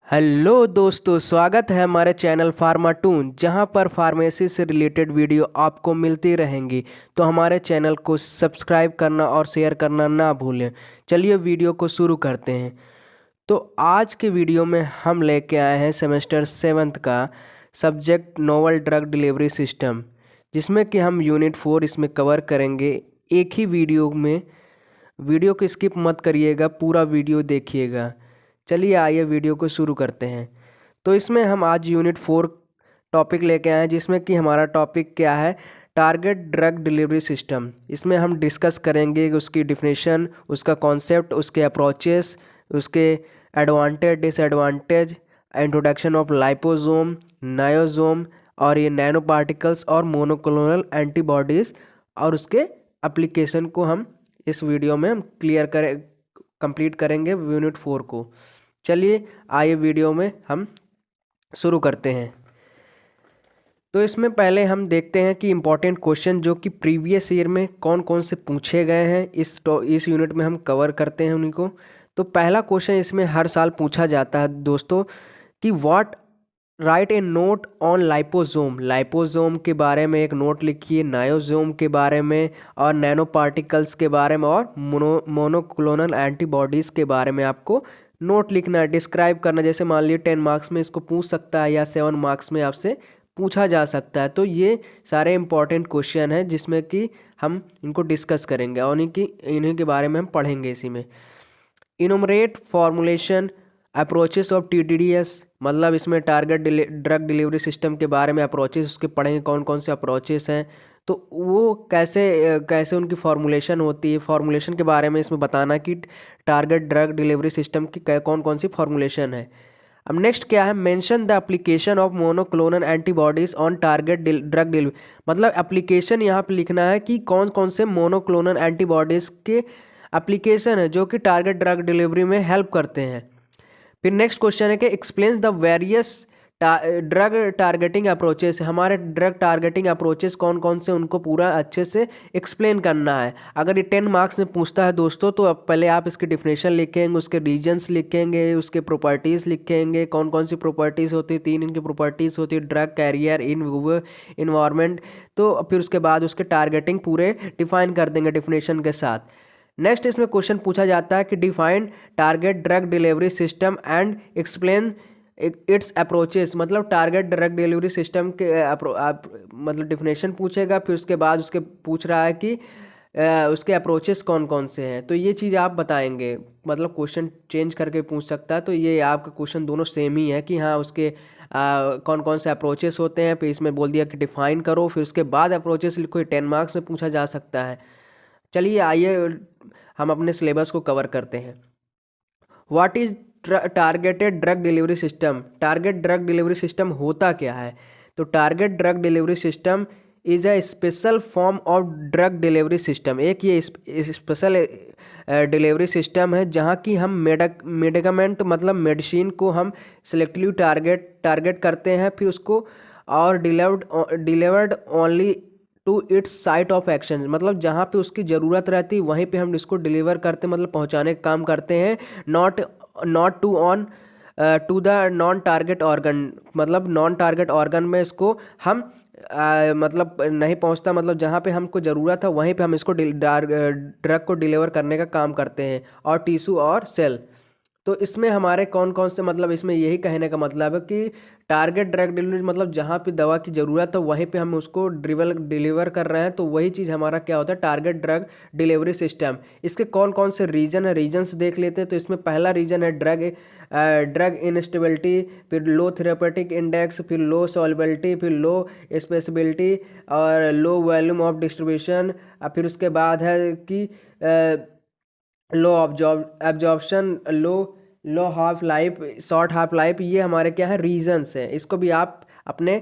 Hello दोस्तों, स्वागत है हमारे चैनल फार्माटून जहां पर फार्मेसी से रिलेटेड वीडियो आपको मिलती रहेंगी। तो हमारे चैनल को सब्सक्राइब करना और शेयर करना ना भूलें। चलिए वीडियो को शुरू करते हैं। तो आज के वीडियो में हम लेके आए हैं सेमेस्टर 7th का subject novel drug delivery system, जिसमें कि हम यूनिट 4 इसमें कवर करेंगे एक ही वीडियो में। वीडियो को स्किप मत करिएगा, पूरा वीडियो देखिएगा। चलिए आइए वीडियो को शुरू करते हैं। तो इसमें हम आज यूनिट 4 टॉपिक लेके आए हैं, जिसमें कि हमारा टॉपिक क्या है, टारगेट ड्रग डिलीवरी सिस्टम। इसमें हम डिस्कस करेंगे उसकी डिफिनेशन, उसका कॉन्सेप्ट, उसके अप्रोचेस, उसके advantage disadvantage, introduction of liposome, नायोसोम और ये नैनो पार्टिकल्स और मोनोक्लोनल एंटीबॉडीज़, और उसके एप्लीकेशन को हम इस वीडियो में हम कंप्लीट करेंगे यूनिट 4 को। चलिए आइए वीडियो में हम शुरू करते हैं। तो इसमें पहले हम देखते हैं कि इम्पोर्टेंट क्वेश्चन जो कि प्रीवियस ईयर में कौन कौन से पूछे गए हैं, इस यूनिट में हम कवर करते हैं उन्हीं को। तो पहला क्वेश्चन इसमें हर साल पूछा जाता है दोस्तों कि what right A note on liposome. Liposome के बारे में एक नोट लिखिए, नायोसोम के बारे में और नैनो पार्टिकल्स के बारे में और मोनोक्लोनल एंटीबॉडीज़ के बारे में आपको नोट लिखना है, डिस्क्राइब करना। जैसे मान लीजिए 10 मार्क्स में इसको पूछ सकता है या 7 मार्क्स में आपसे पूछा जा सकता है। तो ये सारे इंपॉर्टेंट क्वेश्चन हैं जिसमें कि हम इनको डिस्कस करेंगे और इन्हीं के बारे में हम पढ़ेंगे इसी में। इनुमरेट फॉर्मुलेशन अप्रोचेस ऑफ TDDS, मतलब इसमें टारगेट ड्रग डिलीवरी सिस्टम के बारे में अप्रोचेस उसके पढ़ेंगे, कौन कौन से अप्रोचेस हैं, तो वो कैसे कैसे उनकी फॉर्मुलेशन होती है। फॉर्मुलेशन के बारे में इसमें बताना कि टारगेट ड्रग डिलीवरी सिस्टम की कौन कौन सी फॉर्मुलेशन है। अब नेक्स्ट क्या है, mention the application of monoclonal antibodies on target drug delivery, मतलब एप्लीकेशन यहाँ पे लिखना है कि कौन कौन से मोनोक्लोनल एंटीबॉडीज़ के एप्लीकेशन है जो कि टारगेट ड्रग डिलीवरी में हेल्प करते हैं। फिर नेक्स्ट क्वेश्चन है कि explains the various drug targeting approaches. हमारे ड्रग टारगेटिंग अप्रोचेस कौन कौन से, उनको पूरा अच्छे से एक्सप्लेन करना है। अगर ये 10 मार्क्स में पूछता है दोस्तों, तो अब पहले आप इसकी डिफिनेशन लिखेंगे, उसके रीजन्स लिखेंगे, उसके प्रॉपर्टीज़ लिखेंगे, कौन कौन सी प्रॉपर्टीज़ होती है, 3 इनकी प्रॉपर्टीज़ होती है, drug carrier, in vivo environment. तो फिर उसके बाद उसके टारगेटिंग पूरे डिफाइन कर देंगे डिफिनेशन के साथ। नेक्स्ट इसमें क्वेश्चन पूछा जाता है कि define target drug delivery system and explain it's approaches, मतलब टारगेट ड्रग डिलीवरी सिस्टम के मतलब डिफिनेशन पूछेगा। फिर उसके बाद उसके पूछ रहा है कि उसके अप्रोचेस कौन कौन से हैं, तो ये चीज़ आप बताएंगे। मतलब क्वेश्चन चेंज करके पूछ सकता है, तो ये आपका क्वेश्चन दोनों सेम ही है कि हाँ उसके कौन कौन से अप्रोचेस होते हैं। फिर इसमें बोल दिया कि डिफाइन करो, फिर उसके बाद अप्रोचेस लिखो। 10 मार्क्स में पूछा जा सकता है। चलिए आइए हम अपने सिलेबस को कवर करते हैं। What is targeted drug delivery system. Target drug delivery system होता क्या है, तो target drug delivery system is a special form of drug delivery system. एक ये स्पेशल डिलीवरी सिस्टम है जहाँ की हम मेडिकामेंट मतलब मेडिसिन को हम सिलेक्टिवली टारगेट करते हैं, फिर उसको और delivered only to its site of action, मतलब जहाँ पे उसकी ज़रूरत रहती है वहीं पे हम इसको डिलीवर करते मतलब पहुँचाने का काम करते हैं। Not to the non target organ, मतलब नॉन टारगेट ऑर्गन में इसको हम मतलब नहीं पहुंचता, मतलब जहाँ पे हमको ज़रूरत है वहीं पे हम इसको ड्रग को डिलीवर करने का काम करते हैं, और टिश्यू और सेल। तो इसमें हमारे कौन कौन से, मतलब इसमें यही कहने का मतलब है कि टारगेट ड्रग डिलीवरी मतलब जहाँ पे दवा की ज़रूरत है वहीं पे हम उसको डिलीवर कर रहे हैं, तो वही चीज़ हमारा क्या होता है, टारगेट ड्रग डिलीवरी सिस्टम। इसके कौन कौन से रीजन है, रीजन्स देख लेते हैं। तो इसमें पहला रीजन है ड्रग इनस्टेबिलिटी, फिर लो थेरेपेटिक इंडेक्स, फिर लो सॉल्युबिलिटी, फिर लो स्पेसिबिलिटी और लो वॉल्यूम ऑफ डिस्ट्रीब्यूशन। फिर उसके बाद है कि low absorption, low half life, short half life. ये हमारे क्या है, रीजंस हैं। इसको भी आप अपने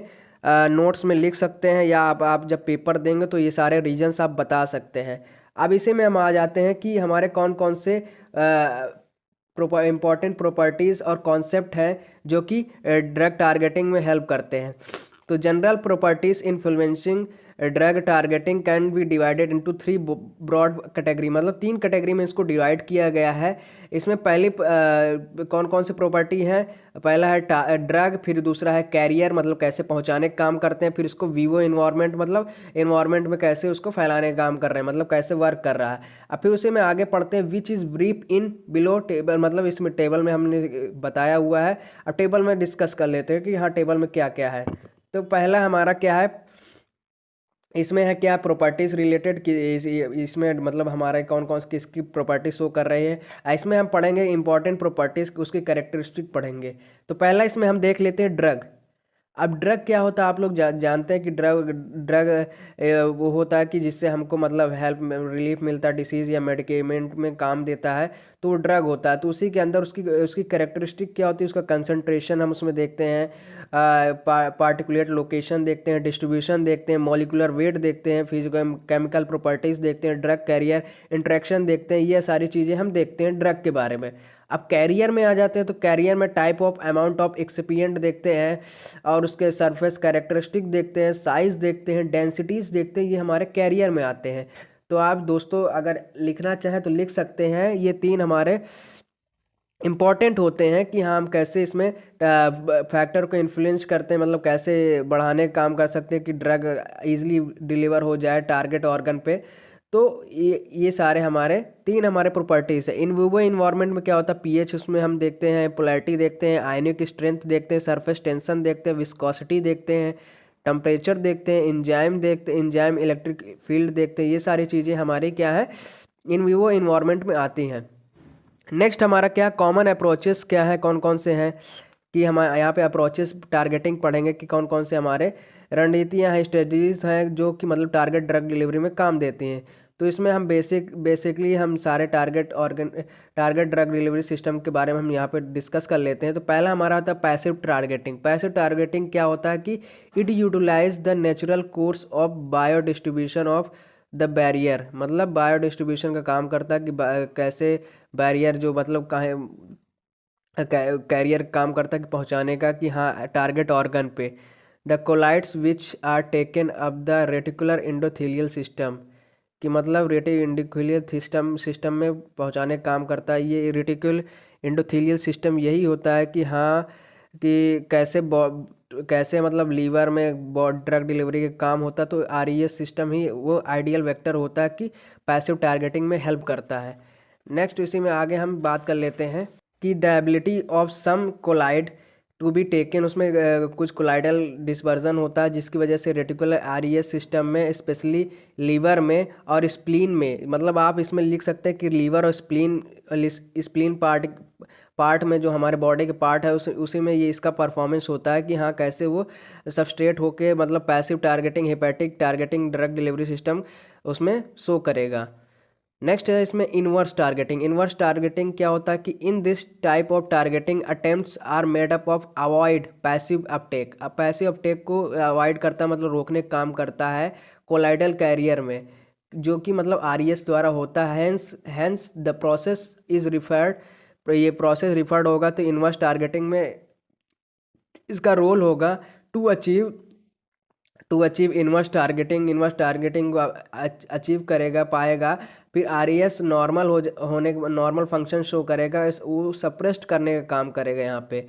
नोट्स में लिख सकते हैं, या आप जब पेपर देंगे तो ये सारे रीजंस आप बता सकते हैं। अब इसी में हम आ जाते हैं कि हमारे कौन कौन से इम्पॉर्टेंट प्रॉपर्टीज़ और कॉन्सेप्ट हैं जो कि ड्रग टारगेटिंग में हेल्प करते हैं। तो general properties influencing drug targeting can be divided into 3 broad category, मतलब 3 कैटेगरी में इसको डिवाइड किया गया है। इसमें पहली कौन कौन सी प्रॉपर्टी है? पहला है ड्रग, फिर दूसरा है कैरियर, मतलब कैसे पहुंचाने का काम करते हैं, फिर इसको वीवो इन्वायरमेंट, मतलब इन्वायरमेंट में कैसे उसको फैलाने का काम कर रहे हैं, मतलब कैसे वर्क कर रहा है। अब फिर उसी में आगे पढ़ते हैं which is brief in below table, मतलब इसमें टेबल में हमने बताया हुआ है। अब टेबल में डिस्कस कर लेते हैं कि हाँ टेबल में क्या क्या है। तो पहला हमारा क्या है, इसमें है क्या प्रॉपर्टीज रिलेटेड कि इसमें मतलब हमारे कौन कौन किसकी प्रॉपर्टी शो कर रही है। इसमें हम पढ़ेंगे इंपॉर्टेंट प्रॉपर्टीज, उसकी कैरेक्टरिस्टिक पढ़ेंगे। तो पहला इसमें हम देख लेते हैं ड्रग। अब ड्रग क्या होता है, आप लोग जानते हैं कि ड्रग ड्रग वो होता है कि जिससे हमको मतलब हेल्प रिलीफ मिलता है, डिसीज़ या मेडिकेमेंट में काम देता है, तो वो ड्रग होता है। तो उसी के अंदर उसकी उसकी कैरेक्टरिस्टिक क्या होती है, उसका कंसंट्रेशन हम उसमें देखते हैं, पार्टिकुलेट लोकेशन देखते हैं, डिस्ट्रीब्यूशन देखते हैं, मॉलिकुलर वेट देखते हैं, फिजिकल केमिकल प्रॉपर्टीज़ देखते हैं, ड्रग कैरियर इंट्रैक्शन देखते हैं। ये सारी चीज़ें हम देखते हैं ड्रग के बारे में। अब कैरियर में आ जाते हैं तो कैरियर में type of amount of excipient देखते हैं, और उसके सरफेस कैरेक्टरिस्टिक देखते हैं, साइज़ देखते हैं, डेंसिटीज़ देखते हैं, ये हमारे कैरियर में आते हैं। तो आप दोस्तों अगर लिखना चाहें तो लिख सकते हैं, ये 3 हमारे इम्पॉर्टेंट होते हैं कि हाँ हम कैसे इसमें फैक्टर को इन्फ्लुएंस करते हैं, मतलब कैसे बढ़ाने का काम कर सकते हैं कि ड्रग इजीली डिलीवर हो जाए टारगेट ऑर्गन पे। तो ये सारे हमारे 3 हमारे प्रॉपर्टीज़ है। इन विवो इन्वायरमेंट में क्या होता है, पीएच उसमें हम देखते हैं, पोलैरिटी देखते हैं, आयनिक स्ट्रेंथ देखते हैं, सरफेस टेंशन देखते हैं, विस्कोसिटी देखते हैं, टेम्परेचर देखते हैं, इंजाइम देखते हैं, इंजाइम इलेक्ट्रिक फील्ड देखते हैं। ये सारी चीज़ें हमारी क्या है, इन विवो इन्वायरमेंट में आती हैं। नेक्स्ट हमारा क्या कॉमन अप्रोचेस क्या है, कौन कौन से हैं, कि हम यहाँ पे अप्रोचेस टारगेटिंग पढ़ेंगे कि कौन कौन से हमारे रणनीतियाँ हैं, स्ट्रेटजीज हैं जो कि मतलब टारगेट ड्रग डिलीवरी में काम देती हैं। तो इसमें हम बेसिकली हम सारे टारगेट ड्रग डिलीवरी सिस्टम के बारे में हम यहाँ पे डिस्कस कर लेते हैं। तो पहला हमारा होता है पैसिव टारगेटिंग। पैसिव टारगेटिंग क्या होता है कि it utilize the natural course of bio distribution of the barrier, मतलब बायो डिस्ट्रीब्यूशन का काम करता है कि कैसे बैरियर जो मतलब कहाँ कैरियर काम करता है कि पहुंचाने का कि हाँ टारगेट ऑर्गन पे। The colloids which are taken up the reticular endothelial system, कि मतलब रेटिकुलर सिस्टम में पहुंचाने का काम करता है। ये रेटिकुलर इंडोथेलियल सिस्टम यही होता है कि हाँ कि कैसे मतलब लीवर में ड्रग डिलीवरी का काम होता है। तो आरईएस सिस्टम ही वो आइडियल वेक्टर होता है कि पैसिव टारगेटिंग में हेल्प करता है। नेक्स्ट इसी में आगे हम बात कर लेते हैं कि the ability of some colloid to be taken, उसमें कुछ कोलाइडल डिस्पर्जन होता है जिसकी वजह से रेटिकुलर आरईएस सिस्टम में स्पेशली लीवर में और स्प्लीन में, मतलब आप इसमें लिख सकते हैं कि लीवर और स्प्लीन पार्ट में जो हमारे बॉडी के पार्ट है उसी में ये इसका परफॉर्मेंस होता है कि हाँ कैसे वो सबस्ट्रेट होके मतलब passive targeting hepatic targeting drug delivery system उसमें शो करेगा। नेक्स्ट है इसमें इनवर्स टारगेटिंग। इनवर्स टारगेटिंग क्या होता है कि in this type of targeting attempts are made up of avoid passive uptake. अब पैसिव अपटेक को अवॉइड करता है, मतलब रोकने का काम करता है कोलाइडल कैरियर में, जो कि मतलब आरईएस द्वारा होता है। Hence the process is referred, ये प्रोसेस रिफर्ड होगा तो इनवर्स टारगेटिंग में इसका रोल होगा टू अचीव इनवर्स टारगेटिंग को अचीव करेगा पाएगा। फिर आरईएस होने नॉर्मल फंक्शन शो करेगा, वो सप्रेस्ड करने का काम करेगा यहाँ पे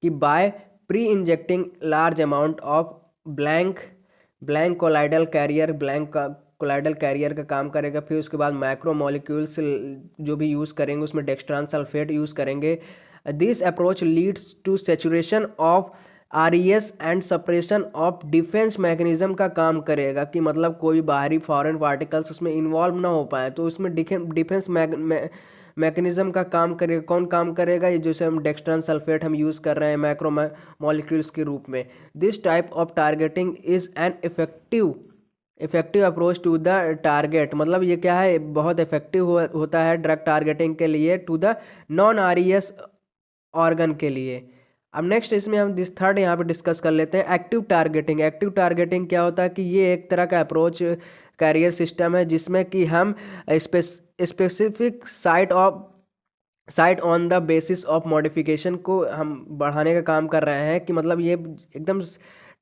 कि by pre injecting large amount of blank colloidal carrier का काम करेगा। फिर उसके बाद माइक्रो मॉलिक्यूल्स जो भी यूज़ करेंगे उसमें डेक्सट्रान सल्फेट यूज़ करेंगे। This approach leads to saturation of RES and suppression of defence mechanism का काम करेगा कि मतलब कोई बाहरी फॉरेन पार्टिकल्स उसमें इन्वॉल्व ना हो पाए। तो उसमें डिफेंस मैकेनिज्म का काम करेगा। कौन काम करेगा? ये जैसे हम डेक्सट्रान सल्फेट हम यूज़ कर रहे हैं मैक्रो मॉलिक्यूल्स के रूप में। This type of targeting is an effective approach to the target, मतलब ये क्या है, बहुत इफेक्टिव होता है ड्रग टारगेटिंग के लिए to the non RES organ के लिए। अब नेक्स्ट इसमें हम थर्ड यहाँ पे डिस्कस कर लेते हैं एक्टिव टारगेटिंग। एक्टिव टारगेटिंग क्या होता है कि ये एक तरह का अप्रोच कैरियर सिस्टम है जिसमें कि हम specific site on the basis of modification को हम बढ़ाने का काम कर रहे हैं कि मतलब ये एकदम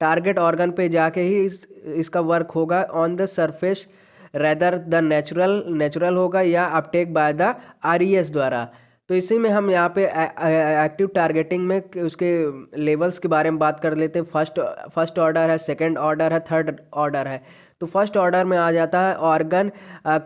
टारगेट ऑर्गन पे जाके ही इसका वर्क होगा on the surface rather the natural होगा या अपटेक बाय द आरईएस द्वारा। तो इसी में हम यहाँ पे एक्टिव टारगेटिंग में उसके लेवल्स के बारे में बात कर लेते हैं। फर्स्ट ऑर्डर है, सेकंड ऑर्डर है, थर्ड ऑर्डर है। तो फर्स्ट ऑर्डर में आ जाता है ऑर्गन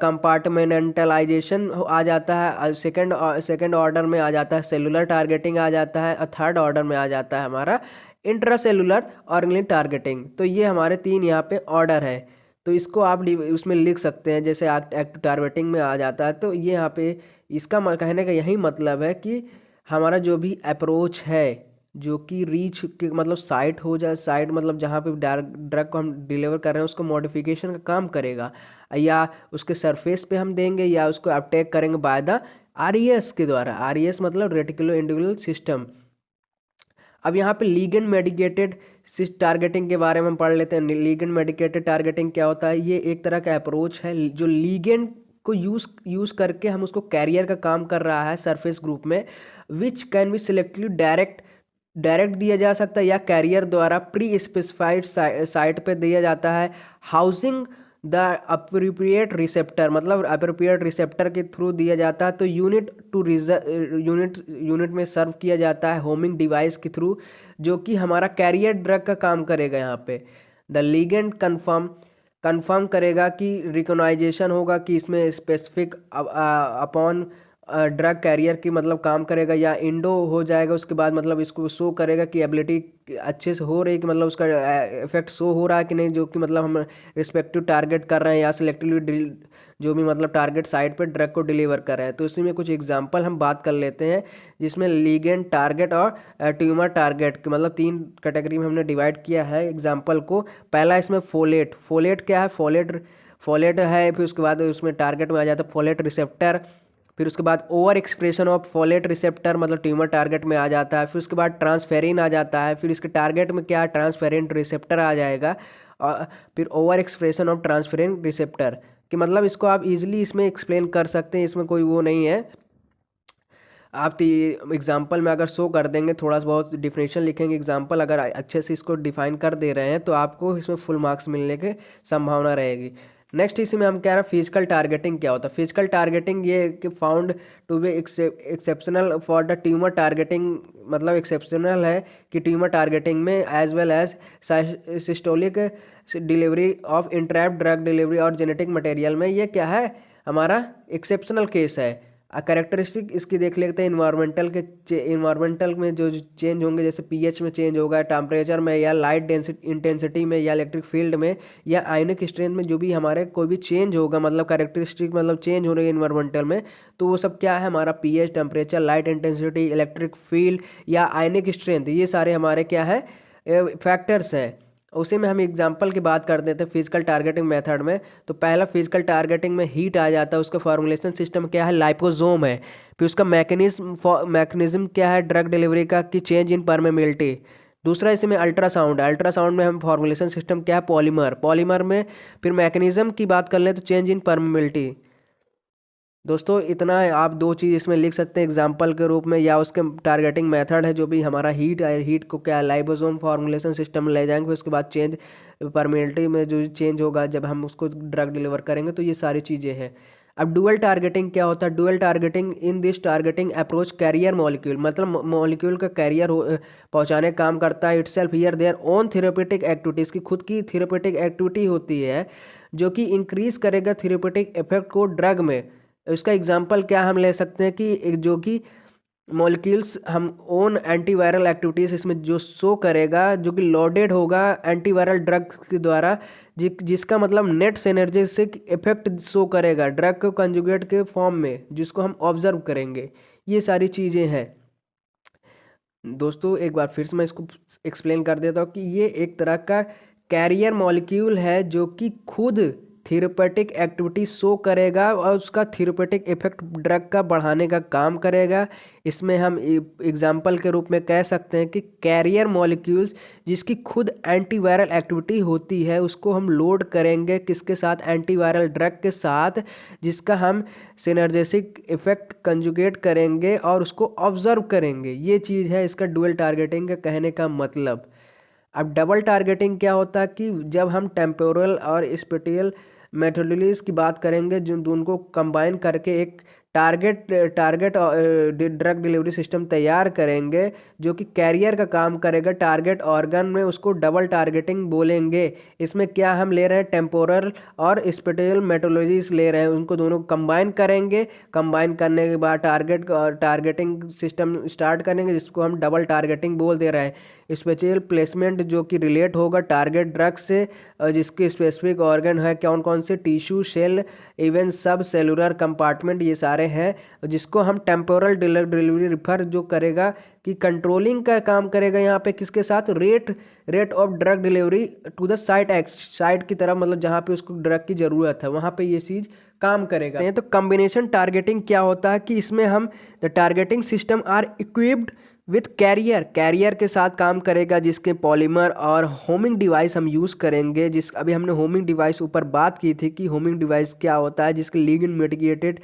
कंपार्टमेंटलाइजेशन आ जाता है, सेकंड ऑर्डर में आ जाता है सेलुलर टारगेटिंग आ जाता है, और थर्ड ऑर्डर में आ जाता है हमारा इंट्रासेलुलर ऑर्गेनिक टारगेटिंग। तो ये हमारे 3 यहाँ पे ऑर्डर है। तो इसको आप उसमें लिख सकते हैं, जैसे एक्टिव टारगेटिंग में आ जाता है। तो ये यहाँ पे इसका कहने का यही मतलब है कि हमारा जो भी अप्रोच है जो कि रीच के मतलब साइट हो जाए, साइट मतलब जहाँ पे ड्रग को हम डिलीवर कर रहे हैं उसको मॉडिफिकेशन का काम करेगा, या उसके सरफेस पे हम देंगे या उसको अपटेक करेंगे बाय द आरईएस के द्वारा। आरईएस मतलब रेटिकुलो इंडिविजुअल सिस्टम। अब यहाँ पे लीगेंड मेडिकेटेड टारगेटिंग के बारे में हम पढ़ लेते हैं। लीगेंड मेडिकेटेड टारगेटिंग क्या होता है? ये एक तरह का अप्रोच है जो लीगेंड को यूज़ करके हम उसको कैरियर का काम कर रहा है सरफेस ग्रुप में, which can be selectively direct दिया जा सकता है या कैरियर द्वारा प्री स्पेसिफाइड साइट पे दिया जाता है, हाउसिंग द अप्रोप्रिएट रिसेप्टर, मतलब अप्रोप्रिएट रिसेप्टर के थ्रू दिया जाता है। तो यूनिट में सर्व किया जाता है होमिंग डिवाइस के थ्रू, जो कि हमारा कैरियर ड्रग का काम करेगा। यहाँ पे द लीगेंड कंफर्म करेगा कि रिकॉग्नाइजेशन होगा कि इसमें स्पेसिफिक अपॉन ड्रग कैरियर की मतलब काम करेगा, या इंडो हो जाएगा उसके बाद मतलब इसको शो करेगा कि एबिलिटी अच्छे से हो रही है कि मतलब उसका इफेक्ट शो हो रहा है कि नहीं, जो कि मतलब हम रिस्पेक्टिव टारगेट कर रहे हैं या सिलेक्टिवली जो भी मतलब टारगेट साइट पे ड्रग को डिलीवर कर रहे हैं। तो इसी में कुछ एग्जांपल हम बात कर लेते हैं, जिसमें लीगेंड टारगेट और ट्यूमर टारगेट के मतलब 3 कैटेगरी में हमने डिवाइड किया है एग्जाम्पल को। पहला इसमें फोलेट क्या है? फोलेट है, फिर उसके बाद उसमें टारगेट में आ जाता है फोलेट रिसेप्टर, फिर उसके बाद over expression of folate receptor मतलब ट्यूमर टारगेट में आ जाता है, फिर उसके बाद ट्रांसफेरिन आ जाता है, फिर इसके टारगेट में क्या ट्रांसफेरिन रिसेप्टर आ जाएगा, और फिर over expression of transferrin receptor कि मतलब इसको आप इजीली इसमें एक्सप्लेन कर सकते हैं, इसमें कोई वो नहीं है। आप एग्जाम्पल में अगर शो कर देंगे, थोड़ा सा बहुत डिफिनेशन लिखेंगे, एग्जाम्पल अगर अच्छे से इसको डिफाइन कर दे रहे हैं तो आपको इसमें फुल मार्क्स मिलने की संभावना रहेगी। नेक्स्ट इसी में हम कह रहे हैं फिजिकल टारगेटिंग क्या होता है। फिजिकल टारगेटिंग ये कि found to be exceptional for the tumour targeting, मतलब एक्सेप्शनल है कि ट्यूमर टारगेटिंग में as well as systolic delivery of entrapped drug delivery और जेनेटिक मटेरियल में। ये क्या है? हमारा एक्सेप्शनल केस है। कैरेक्टरिस्टिक इसकी देख लेते हैं। इन्वायरमेंटल में जो चेंज होंगे, जैसे पीएच में चेंज होगा, टेम्परेचर में, या लाइट इंटेंसिटी में, या इलेक्ट्रिक फील्ड में, या आयनिक स्ट्रेंथ में, जो भी हमारे कोई भी चेंज होगा मतलब कैरेक्टरिस्टिक मतलब चेंज हो रही है इन्वायरमेंटल में, तो वो सब क्या है? हमारा pH, temperature, light intensity, electric field या आयनिक स्ट्रेंथ, ये सारे हमारे क्या है? फैक्टर्स हैं। उसी में हम एग्जांपल की बात कर देते हैं फिजिकल टारगेटिंग मेथड में। तो पहला फिजिकल टारगेटिंग में हीट आ जाता है, उसका फॉर्मुलेशन सिस्टम क्या है? लाइपोसोम है। फिर उसका मैकेनिज्म क्या है ड्रग डिलीवरी का? कि चेंज इन परमेबिलिटी। दूसरा इसमें अल्ट्रासाउंड है। अल्ट्रासाउंड में हम फॉर्मुलेशन सिस्टम क्या है? पॉलीमर में। फिर मैकेनिज्म की बात कर लें तो चेंज इन परमेबिलिटी। दोस्तों इतना है, आप 2 चीज़ इसमें लिख सकते हैं एग्जाम्पल के रूप में, या उसके टारगेटिंग मेथड है जो भी हमारा हीट को क्या लाइबोसोम फॉर्मुलेशन सिस्टम में ले जाएंगे, फिर उसके बाद चेंज परमेबिलिटी में जो चेंज होगा जब हम उसको ड्रग डिलीवर करेंगे। तो ये सारी चीज़ें हैं। अब डुअल टारगेटिंग क्या होता है? Dual targeting in this targeting approach carrier molecule, मतलब मॉलिक्यूल का कैरियर पहुँचाने का काम करता है। Itself here their own therapeutic activities की खुद की थेरेपेटिक एक्टिविटी होती है जो कि इंक्रीज करेगा थेरेपेटिक इफेक्ट को ड्रग में। इसका एग्जांपल क्या हम ले सकते हैं कि जो कि मॉलिक्यूल्स हम ओन एंटीवायरल एक्टिविटीज़ इसमें जो शो करेगा, जो कि लोडेड होगा एंटीवायरल ड्रग के द्वारा, जिसका मतलब नेट सिनर्जिस्टिक इफेक्ट शो करेगा ड्रग को कंजुगेट के फॉर्म में, जिसको हम ऑब्जर्व करेंगे। ये सारी चीज़ें हैं। दोस्तों एक बार फिर से मैं इसको एक्सप्लेन कर देता हूँ कि ये एक तरह का कैरियर मॉलिक्यूल है जो कि खुद थेरेपेटिक एक्टिविटी शो करेगा और उसका थेरेपेटिक इफेक्ट ड्रग का बढ़ाने का काम करेगा। इसमें हम एग्जाम्पल के रूप में कह सकते हैं कि कैरियर मॉलिक्यूल्स जिसकी खुद एंटीवायरल एक्टिविटी होती है, उसको हम लोड करेंगे किसके साथ? एंटीवायरल ड्रग के साथ, जिसका हम सिनर्जेसिक इफेक्ट कंजुगेट करेंगे और उसको ऑब्जर्व करेंगे। ये चीज़ है इसका डुअल टारगेटिंग का कहने का मतलब। अब डबल टारगेटिंग क्या होता है कि जब हम टेम्पोरल और स्पेटियल मेथोडोलॉजीज की बात करेंगे, जिन दोनों को कंबाइन करके एक target target drug delivery system तैयार करेंगे जो कि कैरियर का काम करेगा टारगेट ऑर्गन में, उसको डबल टारगेटिंग बोलेंगे। इसमें क्या हम ले रहे हैं, टेम्पोरल और स्पेटियल मेथोडोलॉजीज ले रहे हैं, उनको दोनों कंबाइन करेंगे। कंबाइन करने के बाद टारगेटिंग सिस्टम स्टार्ट करेंगे जिसको हम डबल टारगेटिंग बोल दे रहे हैं। स्पेशल प्लेसमेंट जो कि रिलेट होगा टारगेट ड्रग से, जिसके स्पेसिफिक ऑर्गन है कौन कौन से, टिश्यू, सेल, इवन सब सेलुलर कंपार्टमेंट, ये सारे हैं, जिसको हम टेम्पोरल डिलीवरी रिफर जो करेगा कि कंट्रोलिंग का काम करेगा यहाँ पे किसके साथ, rate of drug delivery to the site की तरफ, मतलब जहाँ पे उसको ड्रग की ज़रूरत है वहाँ पे ये चीज़ काम करेगा। तो कॉम्बिनेशन टारगेटिंग क्या होता है कि इसमें हम the targeting system are equipped with carrier के साथ काम करेगा, जिसके पॉलीमर और होमिंग डिवाइस हम यूज़ करेंगे। अभी हमने होमिंग डिवाइस ऊपर बात की थी कि होमिंग डिवाइस क्या होता है, जिसके लिगेंड मिटिगेटेड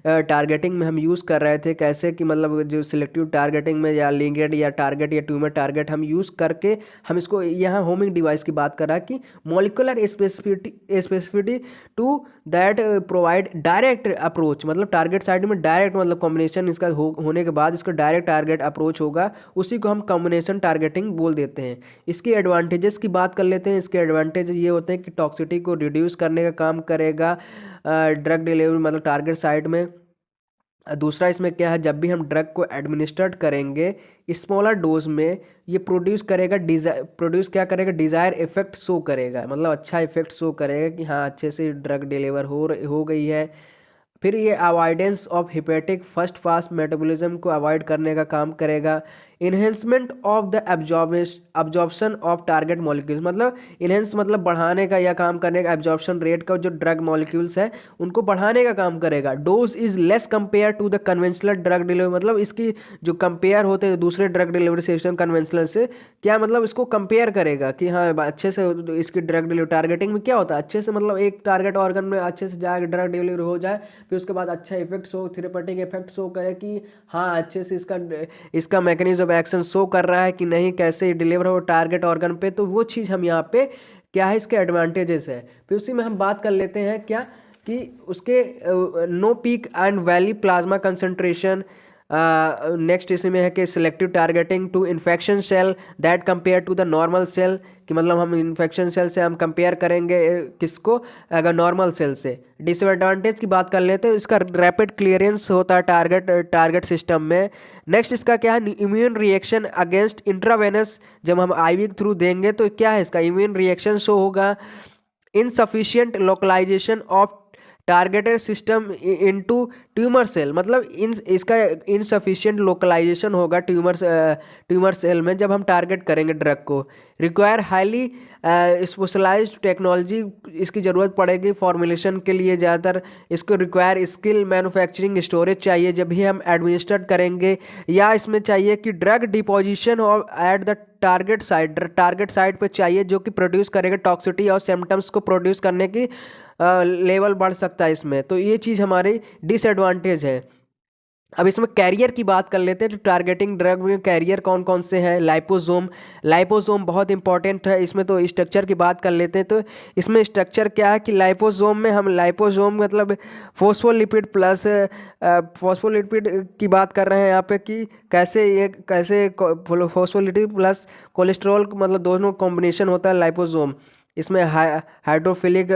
टारगेटिंग में हम यूज़ कर रहे थे। कैसे कि मतलब जो सिलेक्टिव टारगेटिंग में या लिगेंड या टारगेट या ट्यूमर टारगेट हम यूज़ करके हम इसको, यहाँ होमिंग डिवाइस की बात कर रहा है कि molecular specificity to that provide direct approach, मतलब टारगेट साइड में डायरेक्ट, मतलब कॉम्बिनेशन इसका होने के बाद इसका डायरेक्ट टारगेट अप्रोच होगा, उसी को हम कॉम्बिनेशन टारगेटिंग बोल देते हैं। इसके एडवांटेजेस की बात कर लेते हैं। इसके एडवांटेज ये होते हैं कि टॉक्सिसिटी को रिड्यूस करने का काम करेगा ड्रग डिलीवरी, मतलब टारगेट साइट में। दूसरा इसमें क्या है, जब भी हम ड्रग को एडमिनिस्ट्रेट करेंगे स्मॉलर डोज में, ये प्रोड्यूस क्या करेगा, डिज़ायर इफेक्ट शो करेगा, मतलब अच्छा इफेक्ट शो करेगा कि हाँ अच्छे से ड्रग डिलीवर हो गई है। फिर ये avoidance of hepatic first pass metabolism को अवॉइड करने का काम करेगा। Enhancement of the absorption of target molecules, मतलब इन्हेंस मतलब बढ़ाने का या काम करने का, एब्जॉर्प्शन रेट का, जो ड्रग मॉलिक्यूल्स है उनको बढ़ाने का काम करेगा। Dose is less compare to the conventional drug delivery, मतलब इसकी जो कंपेयर होते हैं दूसरे ड्रग डिलीवरी सिस्टम कन्वेंशनल से, क्या मतलब इसको कंपेयर करेगा कि हाँ अच्छे से इसकी ड्रग डिलीवरी टारगेटिंग में क्या होता है, अच्छे से मतलब एक टारगेट ऑर्गन में अच्छे से जाए ड्रग डिलीवरी हो जाए, फिर उसके बाद अच्छा effect show, therapeutic effect show करे कि हाँ अच्छे से इसका मैकेनिज्म ऑफ एक्शन शो कर रहा है कि नहीं, कैसे डिलीवर हो टारगेट ऑर्गन पे। तो वो चीज़ हम यहाँ पे क्या है, इसके एडवांटेजेस है। फिर उसी में हम बात कर लेते हैं क्या कि उसके no peak and valley plasma concentration. Next इसमें है कि selective targeting to infection cell that compare to the normal cell, कि मतलब हम इन्फेक्शन सेल से हम कंपेयर करेंगे किसको, अगर नॉर्मल सेल से। डिसएडवांटेज की बात कर लेते हैं, इसका रैपिड क्लियरेंस होता है टारगेट सिस्टम में। नेक्स्ट इसका क्या है, इम्यून रिएक्शन अगेंस्ट इंट्रावेनस, जब हम आईवी के थ्रू देंगे तो क्या है इसका इम्यून रिएक्शन शो होगा। Insufficient localisation of targeted system into tumour cell, मतलब इसका इनसफिशिएंट लोकलाइजेशन होगा ट्यूमर सेल में जब हम टारगेट करेंगे ड्रग को। रिक्वायर हाईली स्पेशलाइज्ड टेक्नोलॉजी, इसकी ज़रूरत पड़ेगी फॉर्मुलेशन के लिए ज़्यादातर। इसको रिक्वायर स्किल मैन्युफैक्चरिंग स्टोरेज चाहिए जब भी हम एडमिनिस्ट्रेट करेंगे, या इसमें चाहिए कि ड्रग डिपोजिशन और एट द टारगेट साइट पे चाहिए, जो कि प्रोड्यूस करेगा टॉक्सिटी और सिम्टम्स को प्रोड्यूस करने की लेवल बढ़ सकता है इसमें। तो ये चीज़ हमारी डिसएडवांटेज है। अब इसमें कैरियर की बात कर लेते हैं, तो टारगेटिंग ड्रग में कैरियर कौन कौन से हैं। लाइपोसोम बहुत इंपॉर्टेंट है इसमें। तो स्ट्रक्चर की बात कर लेते हैं, तो इसमें स्ट्रक्चर क्या है कि लाइपोसोम में हम लाइपोसोम मतलब फॉस्फोलिपिड की बात कर रहे हैं यहाँ पे कि कैसे फॉस्फोलिपिड प्लस कोलेस्ट्रॉल, मतलब दोनों कॉम्बिनेशन होता है लाइपोसोम। इसमें हाइड्रोफिलिक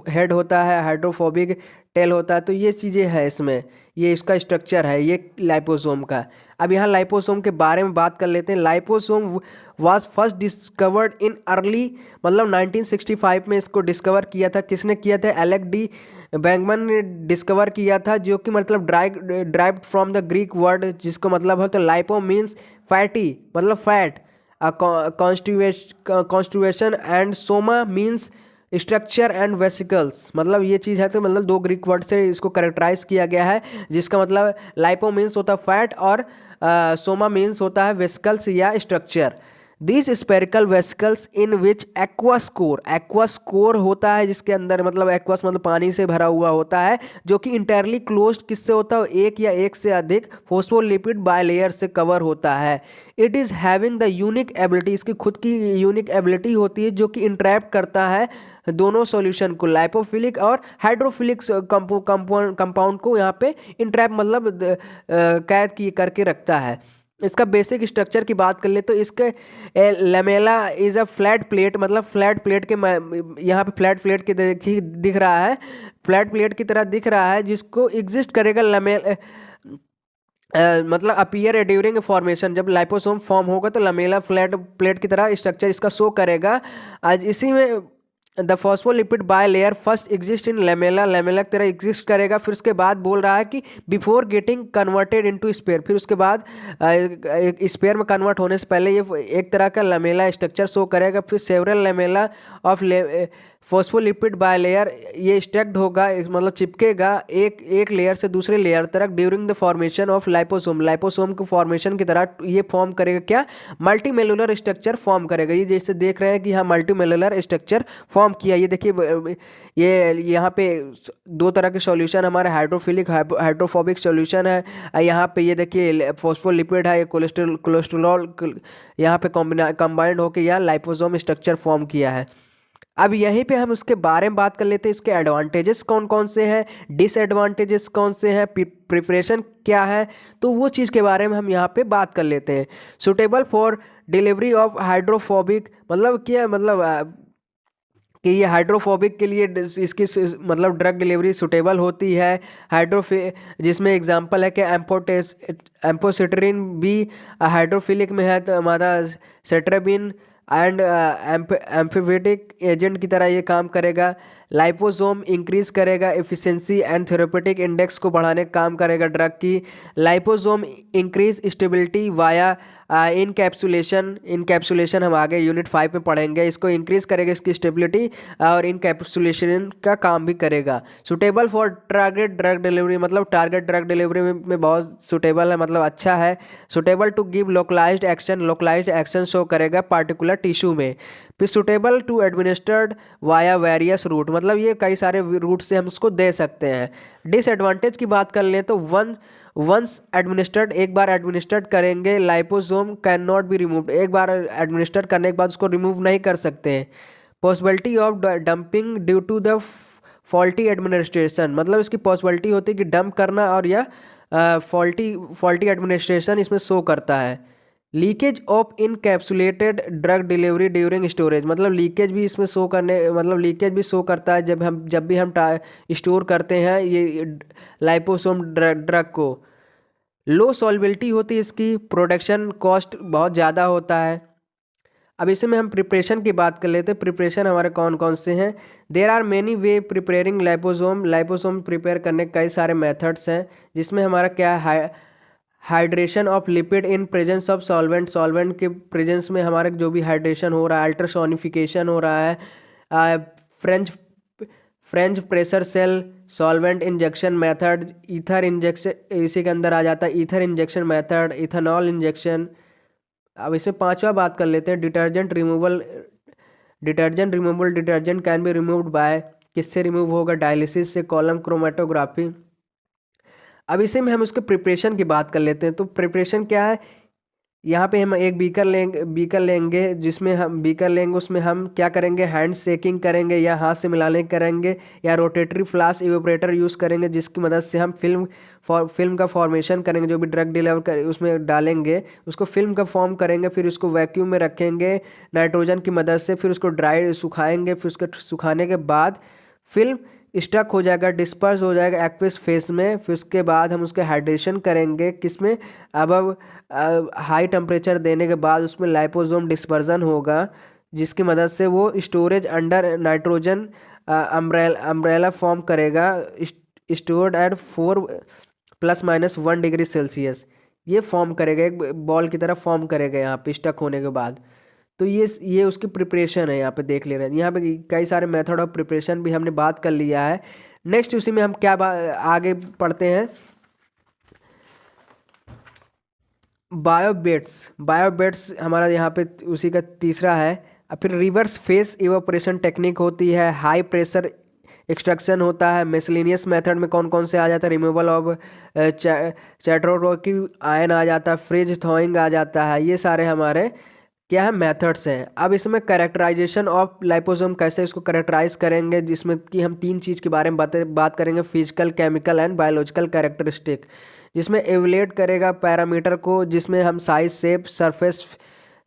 हेड होता है, हाइड्रोफोबिक टेल होता है। तो ये चीज़ें हैं इसमें, ये इसका स्ट्रक्चर है ये लाइपोसोम का। अब यहाँ लाइपोसोम के बारे में बात कर लेते हैं। Liposome was first discovered in early, मतलब 1965 में इसको डिस्कवर किया था। किसने किया था, एलेक्स डी बैंगमन ने डिस्कवर किया था, जो कि मतलब derived from the Greek word, जिसको मतलब होता है लाइपो मीन्स फैटी, मतलब fat, constitution and soma means structure and vesicles, मतलब ये चीज़ है। तो मतलब दो ग्रीक वर्ड से इसको करेक्टराइज किया गया है, जिसका मतलब लाइपो मीन्स होता है फैट और सोमा मीन्स होता है वेसिकल्स या स्ट्रक्चर। दिस स्पेरिकल वेसिकल्स इन विच एक्वास्कोर होता है, जिसके अंदर मतलब एक्वास मतलब पानी से भरा हुआ होता है, जो कि इंटायरली क्लोज्ड किससे होता है, एक या एक से अधिक फोस्फोलिपिड बायलेयर से कवर होता है। It is having the unique ability, इसकी खुद की यूनिक एबिलिटी होती है जो कि इंट्रैप करता है दोनों सॉल्यूशन को, लाइपोफिलिक और हाइड्रोफिलिक कंपाउंड को यहाँ पे इंट्रैप मतलब कैद की करके रखता है। इसका बेसिक स्ट्रक्चर की बात कर ले तो इसके lamella is a flat plate, मतलब फ्लैट प्लेट के यहाँ पे फ्लैट प्लेट की दिख रहा है, फ्लैट प्लेट की तरह दिख रहा है, जिसको एग्जिस्ट करेगा मतलब अपीयर ड्यूरिंग फॉर्मेशन, जब लाइपोसोम फॉर्म होगा तो लमेला फ्लैट प्लेट की तरह स्ट्रक्चर इसका शो करेगा। आज इसी में the phospholipid by layer first exist in lamella की तरह एग्जिस्ट करेगा। फिर उसके बाद बोल रहा है कि before getting converted into spare, फिर उसके बाद स्पेयर में कन्वर्ट होने से पहले ये एक तरह का लेमेला स्ट्रक्चर शो करेगा। फिर several lamella of phospholipid by layer ये स्टैक्ड होगा, मतलब चिपकेगा एक लेयर से दूसरे लेयर तक during the formation of liposome के फॉर्मेशन की तरह ये फॉर्म करेगा क्या, मल्टीमेलुलर स्ट्रक्चर फॉर्म करेगा। ये जैसे देख रहे हैं कि यहाँ मल्टीमेलुलर स्ट्रक्चर फॉर्म किया। ये देखिए ये यहाँ पे दो तरह के सॉल्यूशन हमारे हाइड्रोफिलिक हाइड्रोफोबिक सॉल्यूशन है। यहाँ पे ये देखिए फॉस्फोलिपिड है, ये कोलेस्ट्रॉल यहाँ पे कंबाइंड होकर यह लाइपोसोम स्ट्रक्चर फॉर्म किया है। अब यहीं पे हम उसके बारे में बात कर लेते हैं, इसके एडवांटेजेस कौन कौन से हैं, डिसएडवांटेजेस कौन से हैं, प्रिपरेशन क्या है, तो वो चीज़ के बारे में हम यहाँ पे बात कर लेते हैं। Suitable for delivery of hydrophobic, मतलब क्या मतलब कि ये हाइड्रोफोबिक के लिए इसकी मतलब ड्रग डिलीवरी सुटेबल होती है। जिसमें एग्जांपल है कि एम्पोसिट्रिन भी हाइड्रोफिलिक में है, तो हमारा सेट्रेबिन एंड एम्फीबेटिक एजेंट की तरह ये काम करेगा। लाइपोसोम इंक्रीज करेगा एफिशिएंसी एंड थेरेपेटिक इंडेक्स को बढ़ाने का काम करेगा ड्रग की। Liposome increase stability via encapsulation हम आगे यूनिट 5 में पढ़ेंगे। इसको इंक्रीज करेगा इसकी स्टेबिलिटी और इनकैप्सुलेशन का काम भी करेगा। Suitable for target drug delivery, मतलब टारगेट ड्रग डिलीवरी में बहुत सुटेबल है, मतलब अच्छा है। Suitable to give localised action show करेगा पार्टिकुलर टिश्यू में। फिर suitable to administered via various route, मतलब ये कई सारे रूट से हम उसको दे सकते हैं। डिसएडवांटेज की बात कर लें तो वंस एडमिनिस्टर्ड, एक बार एडमिनिस्टर्ड करेंगे liposome can not be removed, एक बार एडमिनिस्टर्ड करने के बाद उसको रिमूव नहीं कर सकते हैं। Possibility of dumping due to the faulty administration, मतलब इसकी पॉसिबिलिटी होती है कि डंप करना और या फॉल्टी एडमिनिस्ट्रेशन इसमें शो करता है। Leakage of encapsulated drug delivery during storage, मतलब लीकेज भी इसमें शो करता है जब भी हम स्टोर करते हैं ये लाइपोसोम ड्रग को। लो सॉल्बिलिटी होती है इसकी, प्रोडक्शन कॉस्ट बहुत ज़्यादा होता है। अब इसे में हम प्रिपरेशन की बात कर लेते हैं। प्रिपरेशन हमारे कौन कौन से हैं। There are many way preparing liposome prepare करने के कई सारे मेथड्स हैं, जिसमें हमारा क्या है, hydration of lipid in presence of solvent के प्रेजेंस में हमारे जो भी हाइड्रेशन हो रहा है, अल्ट्रासोनिफिकेशन हो रहा है, French pressure cell solvent injection method, ether injection इसी के अंदर आ जाता है, ether injection method, ethanol injection. अब इसमें पांचवा बात कर लेते हैं, detergent removal detergent can be removed by, किससे रिमूव होगा, डायलिसिस से, कॉलम क्रोमेटोग्राफी। अब इसे में हम उसके प्रिपरेशन की बात कर लेते हैं। तो प्रिपरेशन क्या है, यहाँ पे हम एक बीकर लेंगे जिसमें हम उसमें हम क्या करेंगे, हैंड शेकिंग करेंगे या हाथ से मिलाने करेंगे या रोटेटरी फ्लास्क इवेपोरेटर यूज़ करेंगे, जिसकी मदद से हम फिल्म का फॉर्मेशन करेंगे। जो भी ड्रग डिलीवर कर उसमें डालेंगे उसको फिल्म का फॉर्म करेंगे, फिर उसको वैक्यूम में रखेंगे नाइट्रोजन की मदद से, फिर उसको सुखाएंगे। फिर उसके सुखाने के बाद फिल्म स्टक हो जाएगा, डिस्पर्स हो जाएगा एक्विस फेस में। फिर उसके बाद हम उसके हाइड्रेशन करेंगे किसमें, अब हाई टेम्परेचर देने के बाद उसमें लाइपोसोम डिस्पर्जन होगा, जिसकी मदद से वो storage under nitrogen umbrella form करेगा, स्टोर्ड एट 4 ± 1 डिग्री सेल्सियस। ये फॉर्म करेगा, एक बॉल की तरह फॉर्म करेगा यहाँ पे स्टक होने के बाद। तो ये उसकी प्रिपरेशन है, यहाँ पे देख ले रहे हैं। यहाँ पे कई सारे मेथड ऑफ प्रिपरेशन भी हमने बात कर लिया है। नेक्स्ट उसी में हम क्या आगे पढ़ते हैं, बायोबेट्स हमारा यहाँ पे उसी का तीसरा है। अब फिर रिवर्स फेस इवापोरेशन टेक्निक होती है, हाई प्रेशर एक्सट्रैक्शन होता है। मिसलिनियस मेथड में कौन कौन से आ जाता है, रिमूवल ऑफ चैट्रोरोकी आयन आ जाता है, फ्रिज थॉइंग आ जाता है। ये सारे हमारे क्या है, मेथड्स हैं। अब इसमें कैरेक्टराइजेशन ऑफ लाइपोसोम कैसे इसको कैरेक्टराइज करेंगे, जिसमें कि हम तीन चीज़ के बारे में बात करेंगे, physical, chemical and biological characteristic, जिसमें एवलेट करेगा पैरामीटर को, जिसमें हम साइज, शेप,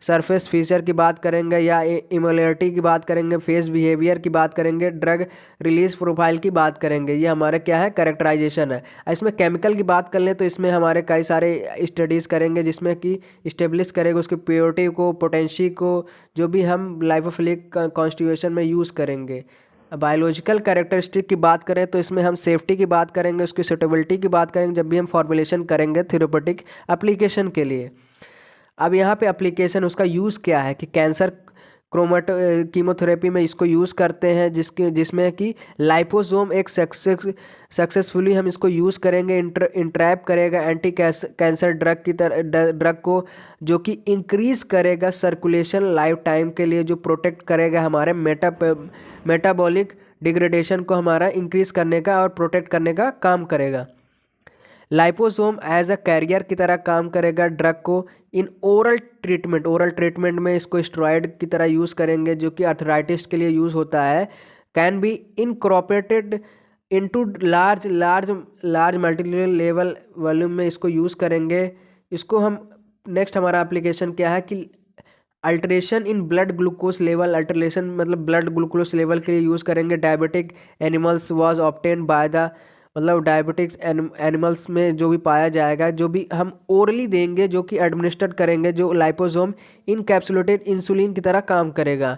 सरफेस फीचर की बात करेंगे या इमोलिटी की बात करेंगे, फेस बिहेवियर की बात करेंगे, ड्रग रिलीज प्रोफाइल की बात करेंगे। ये हमारे क्या है, कैरेक्टराइजेशन है। इसमें केमिकल की बात कर लें तो इसमें हमारे कई सारे स्टडीज़ करेंगे, जिसमें कि इस्टेब्लिश करेंगे उसकी प्योरिटी को, पोटेंशी को, जो भी हम लाइपोफिलिक कॉन्स्टिट्यूशन में यूज़ करेंगे। बायोलॉजिकल कैरेक्टरिस्टिक की बात करें तो इसमें हम सेफ्टी की बात करेंगे, उसकी सुटेबिलिटी की बात करेंगे जब भी हम फॉर्मुलेशन करेंगे थेरेप्यूटिक एप्लीकेशन के लिए। अब यहाँ पे एप्लीकेशन उसका यूज़ क्या है कि कैंसर कीमोथेरेपी में इसको यूज़ करते हैं, जिसमें कि लाइपोसोम एक सक्सेसफुली हम इसको यूज़ करेंगे, इंट्रैप करेगा एंटी कैंसर ड्रग को, जो कि इंक्रीज़ करेगा सर्कुलेशन लाइफ टाइम के लिए, जो प्रोटेक्ट करेगा हमारे मेटाबॉलिक डिग्रेडेशन को हमारा इंक्रीज़ करने का और प्रोटेक्ट करने का काम करेगा। लाइपोसोम एज अ कैरियर की तरह काम करेगा ड्रग को इन ओरल ट्रीटमेंट में इसको स्टेरॉयड की तरह यूज़ करेंगे, जो कि अर्थराइटिस के लिए यूज़ होता है। Can be incorporated into large multiple level volume में इसको यूज़ करेंगे। इसको हम नेक्स्ट हमारा एप्लीकेशन क्या है कि alteration in blood glucose level, alteration मतलब ब्लड ग्लूकोज लेवल के लिए यूज़ करेंगे। Diabetic animals was obtain by the, मतलब डायबिटिक्स एनिमल्स में जो भी पाया जाएगा, जो भी हम ओरली देंगे, जो कि एडमिनिस्ट्रेट करेंगे, जो लाइपोसोम इनकैप्सुलेटेड इंसुलिन की तरह काम करेगा।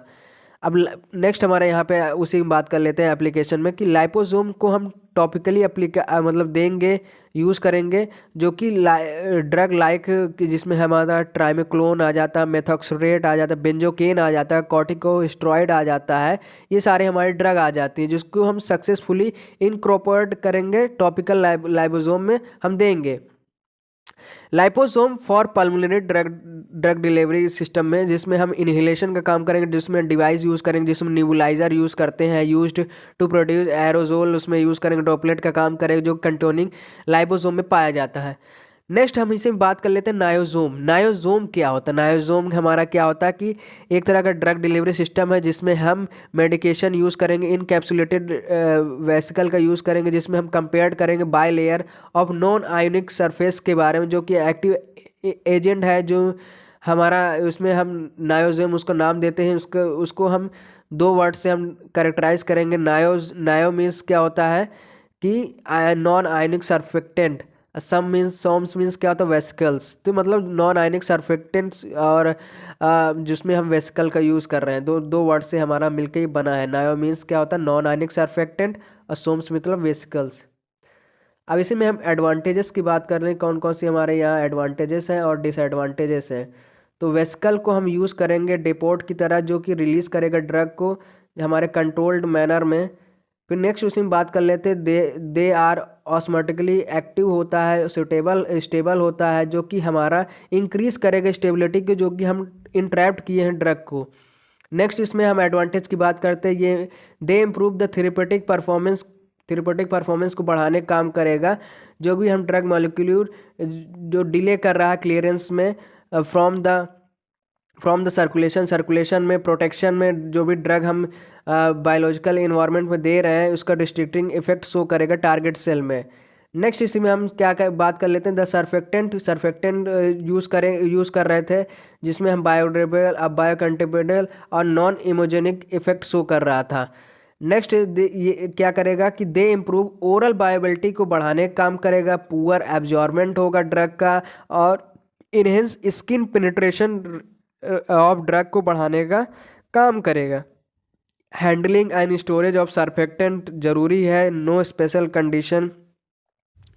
अब नेक्स्ट हमारे यहाँ पे उसी की बात कर लेते हैं एप्लीकेशन में कि लाइपोसोम को हम टॉपिकली मतलब देंगे, यूज़ करेंगे, जो कि ड्रग लाइक जिसमें हमारा ट्राइमेक्लोन आ जाता है, मेथॉक्सोरेट आ जाता है, बेंजोकेन आ जाता है, कॉर्टिकोस्टेरॉइड आ जाता है। ये सारे हमारे ड्रग आ जाती हैं, जिसको हम सक्सेसफुली इनकॉर्पोरेट करेंगे, टॉपिकल लाइपोसोम में हम देंगे। Liposome for pulmonary drug delivery system में, जिसमें हम इनहेलेशन का काम करेंगे, जिसमें डिवाइस यूज़ करेंगे, जिसमें न्यूबुलाइजर यूज़ करते हैं, यूज्ड टू प्रोड्यूस एरोजोल, उसमें यूज़ करेंगे, ड्रॉपलेट का काम करेंगे, जो कंटेनिंग लाइपोसोम में पाया जाता है। नेक्स्ट हम इसे बात कर लेते हैं नायोजोम। नायोजोम क्या होता है? नायोजोम हमारा क्या होता है कि एक तरह का ड्रग डिलीवरी सिस्टम है, जिसमें हम मेडिकेशन यूज़ करेंगे, इनकैप्सुलेटेड वेसिकल का यूज़ करेंगे, जिसमें हम कंपेयर करेंगे by layer of non ionic surface के बारे में, जो कि एक्टिव एजेंट है, जो हमारा उसमें हम नायोजोम उसको नाम देते हैं। उसको हम दो वर्ड से हम कैरेक्टराइज करेंगे। नायो मीन्स क्या होता है कि नॉन आयोनिक सरफेक्टेंट, सोम्स मीन्स क्या होता है, वेसिकल्स। तो मतलब नॉन आयनिक सरफेक्टेंट्स, और जिसमें हम वेसिकल का यूज़ कर रहे हैं, दो वर्ड से हमारा मिलके ही बना है। नायो मीन्स क्या होता है, नॉन आयनिक सरफेक्टेंट, और सोम्स मतलब वेसिकल्स। अब इसी में हम एडवांटेजेस की बात कर रहे हैं, कौन कौन सी हमारे यहाँ एडवांटेजेस हैं और डिसएडवांटेजेस हैं। तो वेसिकल को हम यूज़ करेंगे डेपोट की तरह, जो कि रिलीज़ करेगा ड्रग को हमारे कंट्रोल्ड मैनर में। फिर नेक्स्ट उसी में बात कर लेते हैं, दे आर ऑस्मोटिकली एक्टिव होता है, स्टेबल होता है, जो कि हमारा इंक्रीज करेगा स्टेबिलिटी को, जो कि हम इंट्रैप्ट किए हैं ड्रग को। नेक्स्ट इसमें हम एडवांटेज की बात करते हैं, ये दे इम्प्रूव द थेरेपेटिक परफॉर्मेंस को बढ़ाने का काम करेगा, जो भी हम ड्रग मॉलिक्यूल जो डिले कर रहा है क्लियरेंस में फ्रॉम द सर्कुलेशन में, प्रोटेक्शन में, जो भी ड्रग हम बायोलॉजिकल इन्वायरमेंट में दे रहे हैं, उसका डिस्ट्रिक्टिंग इफेक्ट शो करेगा टारगेट सेल में। नेक्स्ट इसी में हम बात कर लेते हैं द सरफेक्टेंट यूज़ कर रहे थे, जिसमें हम बायोडिग्रेडेबल, बायोकंटेबल और नॉन इमोजेनिक इफेक्ट शो कर रहा था। नेक्स्ट ये क्या करेगा कि दे इम्प्रूव ओरल बायोबिलिटी को बढ़ाने का काम करेगा, पुअर एब्जॉर्बमेंट होगा ड्रग का, और enhance skin penetration of drug को बढ़ाने का काम करेगा। Handling and storage of surfactant जरूरी है, नो स्पेशल कंडीशन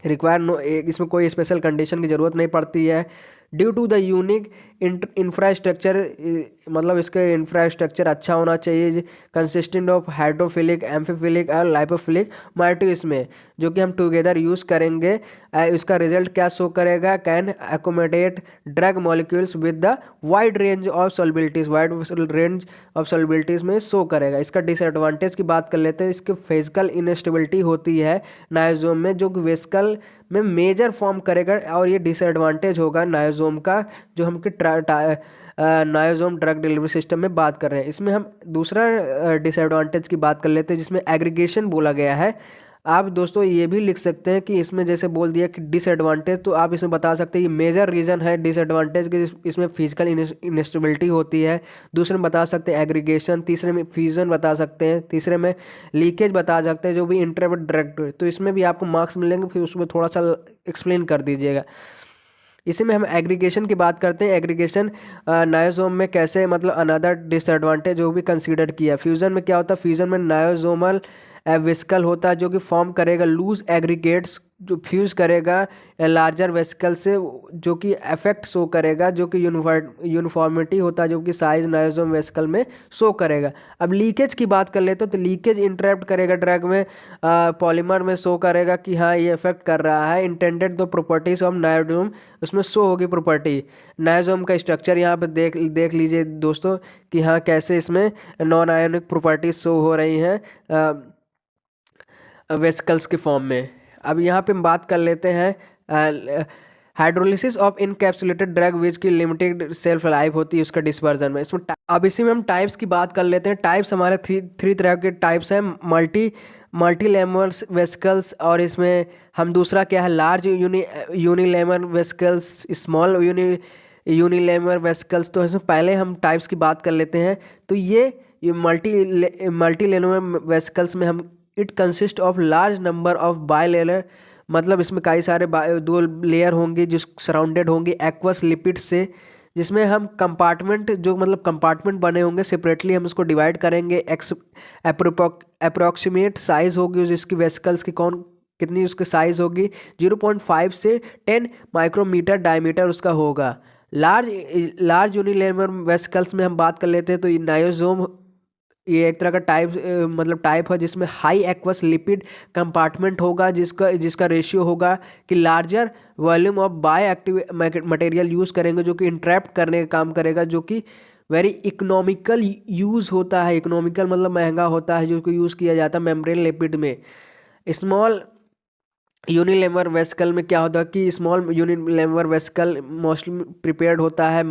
रिक्वायर, इसमें कोई स्पेशल कंडीशन की ज़रूरत नहीं पड़ती है। Due to the unique infrastructure मतलब इसका इंफ्रास्ट्रक्चर अच्छा होना चाहिए, कंसिस्टेंट ऑफ हाइड्रोफिलिक, एम्फीफिलिक और लाइपोफिलिक माइटो इसमें जो कि हम टुगेदर यूज़ करेंगे। इसका रिजल्ट क्या शो करेगा, can accommodate drug molecules with the wide range of solubilities, wide range of solubilities में शो करेगा। इसका डिसएडवांटेज की बात कर लेते हैं, इसकी फिजिकल इनस्टेबिलिटी होती है नाइजोम में जो कि वेसिकल में मेजर फॉर्म करेगा, और ये डिसएडवांटेज होगा नाइजोम का जो हम नाइजोम ड्रग डिलीवरी सिस्टम में बात कर रहे हैं। इसमें हम दूसरा डिसएडवांटेज की बात कर लेते हैं जिसमें एग्रीगेशन बोला गया है। आप दोस्तों ये भी लिख सकते हैं कि इसमें जैसे बोल दिया कि डिसएडवांटेज, तो आप इसमें बता सकते हैं ये मेजर रीज़न है डिसएडवांटेज की, इसमें फिजिकल इनस्टेबिलिटी होती है। दूसरे में बता सकते हैं एग्रीगेशन, तीसरे में फ्यूजन बता सकते हैं, तीसरे में लीकेज बता सकते हैं जो भी इंटरवेट ड्रग। तो इसमें भी आपको मार्क्स मिलेंगे, फिर उसमें थोड़ा सा एक्सप्लेन कर दीजिएगा। इसी में हम एग्रीगेशन की बात करते हैं। एग्रीगेशन नायोजोम में कैसे मतलब अनदर डिसएडवांटेज जो भी कंसीडर किया। फ्यूजन में क्या होता है, फ्यूजन में नायोजोमल वेसिकल होता है जो कि फॉर्म करेगा लूज एग्रीगेट्स, जो फ्यूज करेगा लार्जर वेसिकल से, जो कि इफेक्ट शो करेगा, जो कि यूनिफॉर्मिटी होता है जो कि साइज नायोजोम वेसिकल में शो करेगा। अब लीकेज की बात कर लेते तो लीकेज इंटरप्ट करेगा ड्रग में, पॉलीमर में शो करेगा कि हाँ ये इफेक्ट कर रहा है। इंटेंडेड दो प्रॉपर्टीज ऑफ नायोजोम, उसमें शो होगी प्रॉपर्टी। नायोजोम का स्ट्रक्चर यहाँ पे देख लीजिए दोस्तों कि हाँ कैसे इसमें नॉन आयोनिक प्रॉपर्टीज शो हो रही हैं वेसिकल्स के फॉर्म में। अब यहाँ पे हम बात कर लेते हैं hydrolysis of encapsulated drug which की लिमिटेड सेल्फ लाइफ होती है उसका डिस्पर्जन में। इसमें अब इसी में हम टाइप्स की बात कर लेते हैं। टाइप्स हमारे थ्री तरह के टाइप्स हैं, मल्टीलेमर वेसिकल्स, और इसमें हम दूसरा क्या है लार्ज यूनिलेमर वेसिकल्स, स्मॉल यूनिलेमर वेसिकल्स। तो इसमें पहले हम टाइप्स की बात कर लेते हैं। तो ये मल्टीलेमर वेसिकल्स में हम it consist of large number of bilayer, मतलब इसमें कई सारे दो लेयर होंगे जो सराउंडेड होंगे एक्वस लिपिड से, जिसमें हम कंपार्टमेंट जो मतलब कंपार्टमेंट बने होंगे सेपरेटली हम उसको डिवाइड करेंगे। अप्रोक्सीमेट साइज होगी जिसकी वेसिकल्स की कितनी उसकी साइज होगी 0.5 से 10 माइक्रोमीटर डायमीटर उसका होगा। लार्ज यूनिलेमर वेसिकल्स में हम बात कर लेते हैं तो ये नायोजोम, ये एक तरह का टाइप है जिसमें हाई एक्वस लिपिड कंपार्टमेंट होगा जिसका रेशियो होगा कि larger volume of bio active material use करेंगे जो कि इंट्रैप्ट करने का काम करेगा, जो कि वेरी इकोनॉमिकल यूज़ होता है। इकोनॉमिकल मतलब महंगा होता है जो कि यूज़ किया जाता है मेम्ब्रेन लिपिड में। स्मॉल यूनिलेमर वेसिकल में क्या होता है कि स्मॉल यूनिलेमर वेसिकल मोस्टली प्रिपेयर्ड होता है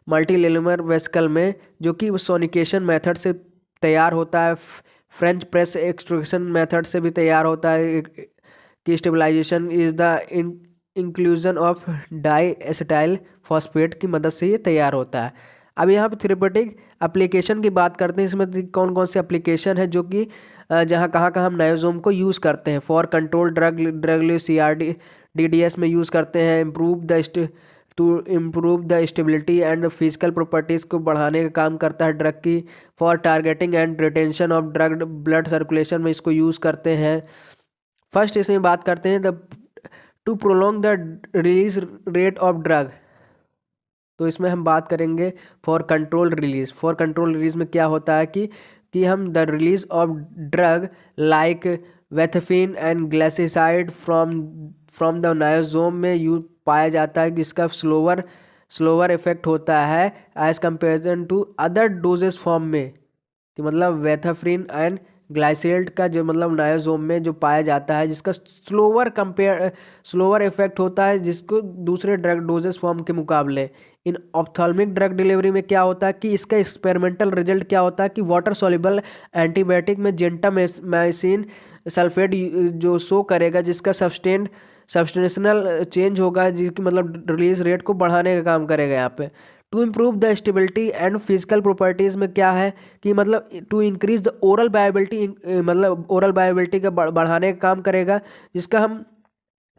मल्टीलेमर वेसिकल में, जो कि सोनिकेशन मेथड से तैयार होता है, फ्रेंच प्रेस एक्सट्रूशन मेथड से भी तैयार होता है कि stabilisation is the inclusion of di acetyl phosphate की मदद से ये तैयार होता है। अब यहाँ पे थेरेपेटिक एप्लीकेशन की बात करते हैं। इसमें कौन कौन से एप्लीकेशन है जो कि जहाँ कहाँ हम नायोजोम को यूज़ करते हैं। For control drug CRD DDS में यूज़ करते हैं। To improve the stability and physical properties को बढ़ाने का काम करता है ड्रग की। For targeting and retention of drug blood circulation में इसको यूज़ करते हैं। फर्स्ट इसमें बात करते हैं to prolong the release rate of drug, तो इसमें हम बात करेंगे for control release. For control release में क्या होता है कि हम the release of drug like वेथेफिन एंड ग्लाइसिसाइड फ्रॉम द नायोजोम में यूज पाया जाता है कि इसका स्लोअर इफेक्ट होता है as comparison to other doses form में, कि मतलब वेथेफ्रिन एंड ग्लाइसेल्ट का जो मतलब नायोजोम में जो पाया जाता है जिसका स्लोअर इफेक्ट होता है जिसको दूसरे ड्रग डोजेस फॉर्म के मुकाबले। इन ऑप्थाल्मिक ड्रग डिलीवरी में क्या होता है कि इसका एक्सपेरिमेंटल रिजल्ट क्या होता है कि वाटर सॉल्युबल एंटीबायोटिक में जेंटामाइसिन सल्फेट जो शो करेगा जिसका सब्सटेंशनल चेंज होगा, जिसकी मतलब रिलीज रेट को बढ़ाने का काम करेगा। यहाँ पे to improve the stability and physical properties में क्या है कि मतलब to increase the oral bioavailability, मतलब ओरल बायोबिलिटी का बढ़ाने का काम करेगा। जिसका हम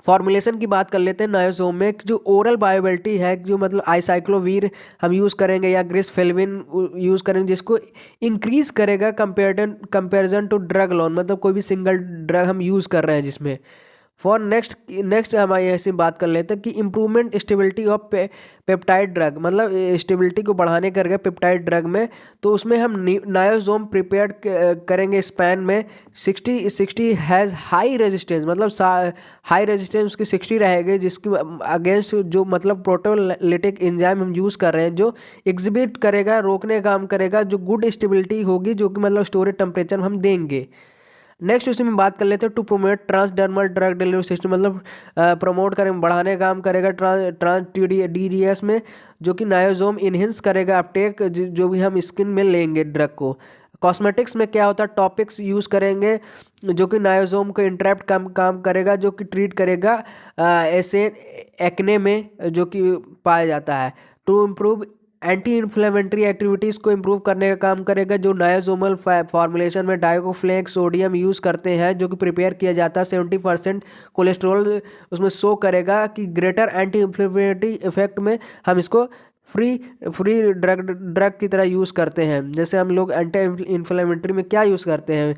फॉर्मुलेशन की बात कर लेते हैं नायोजोम में, जो ओरल बायोबिलिटी है जो मतलब आइसाइक्लोवीर हम यूज़ करेंगे या ग्रिसफेल्विन यूज़ करेंगे जिसको इंक्रीज़ करेगा कंपेरिजन टू ड्रग लोन, मतलब कोई भी सिंगल ड्रग हम यूज़ कर रहे हैं जिसमें फॉर नेक्स्ट हम ऐसी बात कर लेते हैं कि improvement stability of peptide drug, मतलब स्टेबिलिटी को बढ़ाने करके पेप्टाइड ड्रग में। तो उसमें हम नायोसोम प्रिपेयर्ड करेंगे स्पैन में 60 हैज़ हाई रेजिस्टेंस, मतलब हाई रेजिस्टेंस उसकी 60 रहेगी, जिसकी अगेंस्ट जो मतलब प्रोटोलिटिक एंजाइम हम यूज़ कर रहे हैं, जो एग्जिबिट करेगा, रोकने का काम करेगा, जो गुड स्टेबिलिटी होगी, जो कि मतलब स्टोरेज टेम्परेचर हम देंगे। नेक्स्ट उसी में बात कर लेते हैं to promote transdermal drug delivery system, मतलब प्रमोट करें, बढ़ाने का काम करेगा ट्रांस DDS में, जो कि नायोसोम इनहेंस करेगा अपटेक, जो भी हम स्किन में लेंगे ड्रग को। कॉस्मेटिक्स में क्या होता है, टॉपिक्स यूज़ करेंगे जो कि नायोसोम को इंट्रैप्ट काम करेगा, जो कि ट्रीट करेगा ऐसे एक्ने में जो कि पाया जाता है। To improve anti inflammatory activities को इम्प्रूव करने का काम करेगा, जो नायोसोमल फॉर्मुलेशन में डाइक्लोफेनेक सोडियम यूज़ करते हैं, जो कि प्रिपेयर किया जाता है। 70% कोलेस्ट्रॉल उसमें शो करेगा कि ग्रेटर एंटी इन्फ्लेमेटरी इफेक्ट में हम इसको फ्री ड्रग की तरह यूज़ करते हैं। जैसे हम लोग एंटी इन्फ्लेमेटरी में क्या यूज़ करते हैं,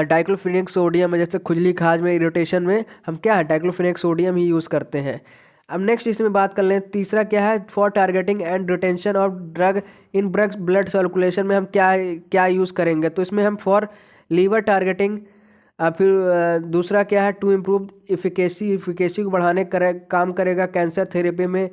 डाइक्लोफेनेक सोडियम में, जैसे खुजली खाज में, इरिटेशन में हम क्या है, डाइक्लोफेनेक सोडियम ही यूज़ करते हैं। अब नेक्स्ट इसमें बात कर लें, तीसरा क्या है, for targeting and retention of drug in blood circulation में हम क्या क्या यूज़ करेंगे। तो इसमें हम फॉर लीवर टारगेटिंग, फिर दूसरा क्या है, टू इम्प्रूव इफिकेसी को बढ़ाने काम करेगा कैंसर थेरेपी में।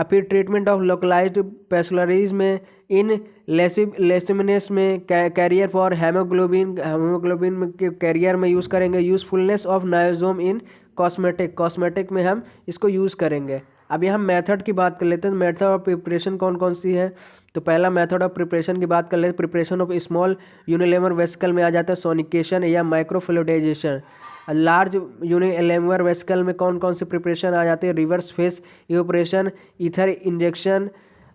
फिर ट्रीटमेंट ऑफ लोकलाइज्ड पैसुलरीज में, इन लेसिमिनेस में, कैरियर फॉर हेमोग्लोबिन में के कैरियर में यूज़ करेंगे। यूज़फुलनेस ऑफ नायोसोम इन कॉस्मेटिक में हम इसको यूज़ करेंगे। अब यहाँ मेथड की बात कर लेते हैं। मेथड ऑफ प्रिपरेशन कौन कौन सी है, तो पहला मेथड ऑफ प्रिपरेशन की बात कर लेते हैं। प्रिपरेशन ऑफ स्मॉल यूनिलेमर वेसिकल में आ जाता है सोनिकेशन या माइक्रोफ्लूइडाइजेशन। लार्ज यूनिलेमर वेसिकल में कौन कौन सी प्रिपरेशन आ जाती है, reverse face evaporation, ether injection.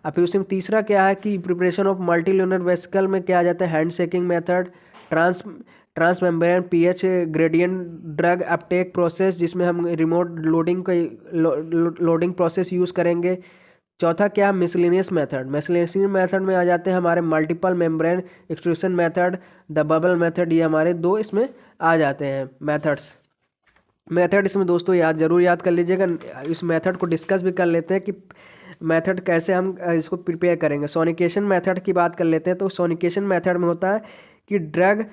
और फिर उसमें तीसरा क्या है कि प्रिपरेशन ऑफ मल्टील्यूनर वेसिकल में क्या आ जाता है, hand shaking method, transmembrane pH gradient drug Uptake process, जिसमें हम रिमोट लोडिंग प्रोसेस यूज़ करेंगे। चौथा क्या, मिसलिनियस मेथड में आ जाते हैं हमारे multiple membrane extrusion method, the bubble method, ये हमारे दो इसमें आ जाते हैं मेथड इसमें दोस्तों जरूर याद कर लीजिएगा। इस मेथड को डिस्कस भी कर लेते हैं कि मेथड कैसे हम इसको प्रिपेयर करेंगे। सोनिकेशन मेथड की बात कर लेते हैं। तो सोनिकेशन मेथड में होता है कि ड्रग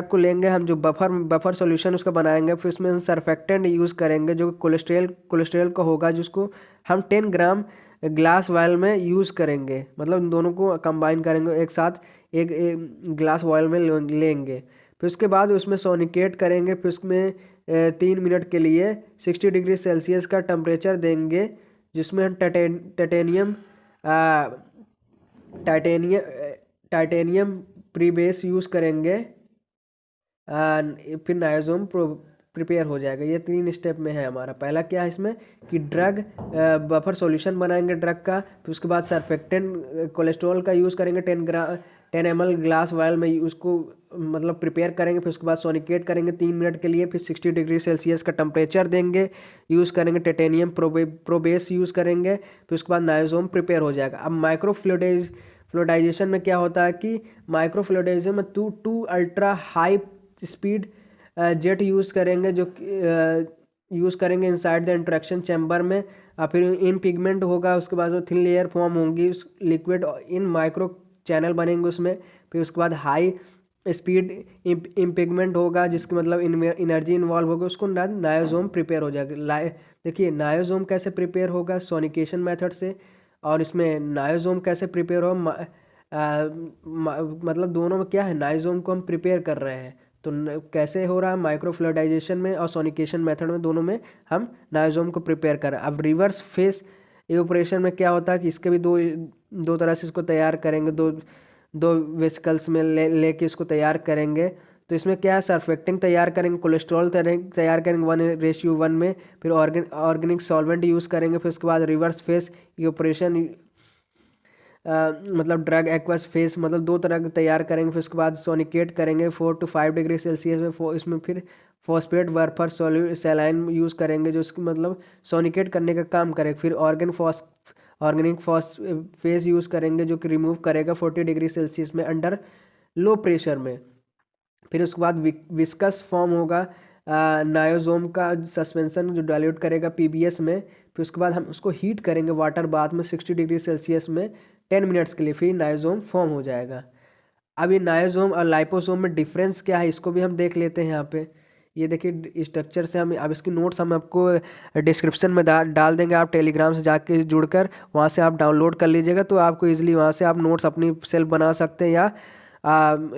को लेंगे हम, जो बफर सॉल्यूशन उसका बनाएंगे, फिर उसमें सरफेक्टेंट यूज़ करेंगे जो कोलेस्ट्रॉल का होगा, जिसको हम 10 ग्राम ग्लास वायल में यूज़ करेंगे, मतलब इन दोनों को कंबाइन करेंगे एक साथ, एक ग्लास वायल में लेंगे। फिर उसके बाद उसमें सोनिकेट करेंगे, फिर उसमें 3 मिनट के लिए 60 डिग्री सेल्सियस का टेम्परेचर देंगे, जिसमें हम टाइटेनियम प्रीबेस यूज़ करेंगे। फिर नायोसोम प्रिपेयर हो जाएगा। ये 3 स्टेप में है हमारा। पहला क्या है इसमें कि ड्रग बफर सॉल्यूशन बनाएंगे ड्रग का, फिर उसके बाद सरफेक्टेंट कोलेस्ट्रॉल का यूज़ करेंगे 10 ml ग्लास वायल में, उसको मतलब प्रिपेयर करेंगे। फिर उसके बाद सोनिकेट करेंगे 3 मिनट के लिए, फिर 60 डिग्री सेल्सियस का टेम्परेचर देंगे, यूज़ करेंगे टाइटेनियम प्रोबेस यूज़ करेंगे। फिर उसके बाद नायोसोम प्रिपेयर हो जाएगा। अब फ्लूइडाइजेशन में क्या होता है कि माइक्रोफ्लूइडाइजेशन में to ultra high speed jet use करेंगे, जो यूज़ करेंगे इनसाइड द इंट्रैक्शन चैम्बर में। फिर इन पिगमेंट होगा, उसके बाद थिन लेयर फॉर्म होंगी, उस लिक्विड इन माइक्रो चैनल बनेंगे उसमें। फिर उसके बाद हाई स्पीड इम्पिगमेंट होगा, जिसकी मतलब एनर्जी इन्वॉल्व होगा, उसको नायोसोम प्रिपेयर हो जाएगा। देखिए नायोसोम कैसे प्रिपेयर होगा, सोनिकेशन मेथड से, और इसमें नायोसोम कैसे प्रिपेयर हो मतलब दोनों में क्या है, नायोसोम को हम प्रिपेयर कर रहे हैं, तो कैसे हो रहा है माइक्रोफ्लूइडाइजेशन में और सोनिकेशन मेथड में, दोनों में हम नायोसोम को प्रिपेयर कर रहे हैं। अब रिवर्स फेस इवेपोरेशन में क्या होता है कि इसके भी दो तरह से इसको तैयार करेंगे, दो वेसिकल्स में लेके इसको तैयार करेंगे। तो इसमें क्या है, सरफेक्टिंग तैयार करेंगे, कोलेस्ट्रॉल तैयार करेंगे 1:1 में, फिर ऑर्गेनिक सॉल्वेंट यूज़ करेंगे। फिर उसके बाद रिवर्स फेस इवेपोरेशन मतलब ड्रग एक्वस फेस, मतलब 2 तरह तैयार करेंगे। फिर उसके बाद सोनिकेट करेंगे 4 to 5 डिग्री सेल्सियस में। इसमें फिर फॉस्फेट वर्फर सैलाइन यूज़ करेंगे, जो इसकी मतलब सोनिकेट करने का काम करेगा। फिर ऑर्गेनिक फेस यूज़ करेंगे, जो कि रिमूव करेगा 40 डिग्री सेल्सियस में अंडर लो प्रेशर में। फिर उसके बाद विस्कस फॉर्म होगा, नायोजोम का सस्पेंसन जो डाइल्यूट करेगा पीबीएस में, फिर उसके बाद हम उसको हीट करेंगे वाटर बाथ में 60 डिग्री सेल्सियस में 10 मिनट्स के लिए, फिर नायोजोम फॉर्म हो जाएगा। अब ये नायोजोम और लाइपोसोम में डिफरेंस क्या है इसको भी हम देख लेते हैं यहाँ पे। ये देखिए स्ट्रक्चर से हम, अब इसकी नोट्स हम आपको डिस्क्रिप्शन में डाल देंगे, आप टेलीग्राम से जाके जुड़कर वहाँ से आप डाउनलोड कर लीजिएगा, तो आपको इजीली वहाँ से आप नोट्स अपनी सेल्फ बना सकते हैं या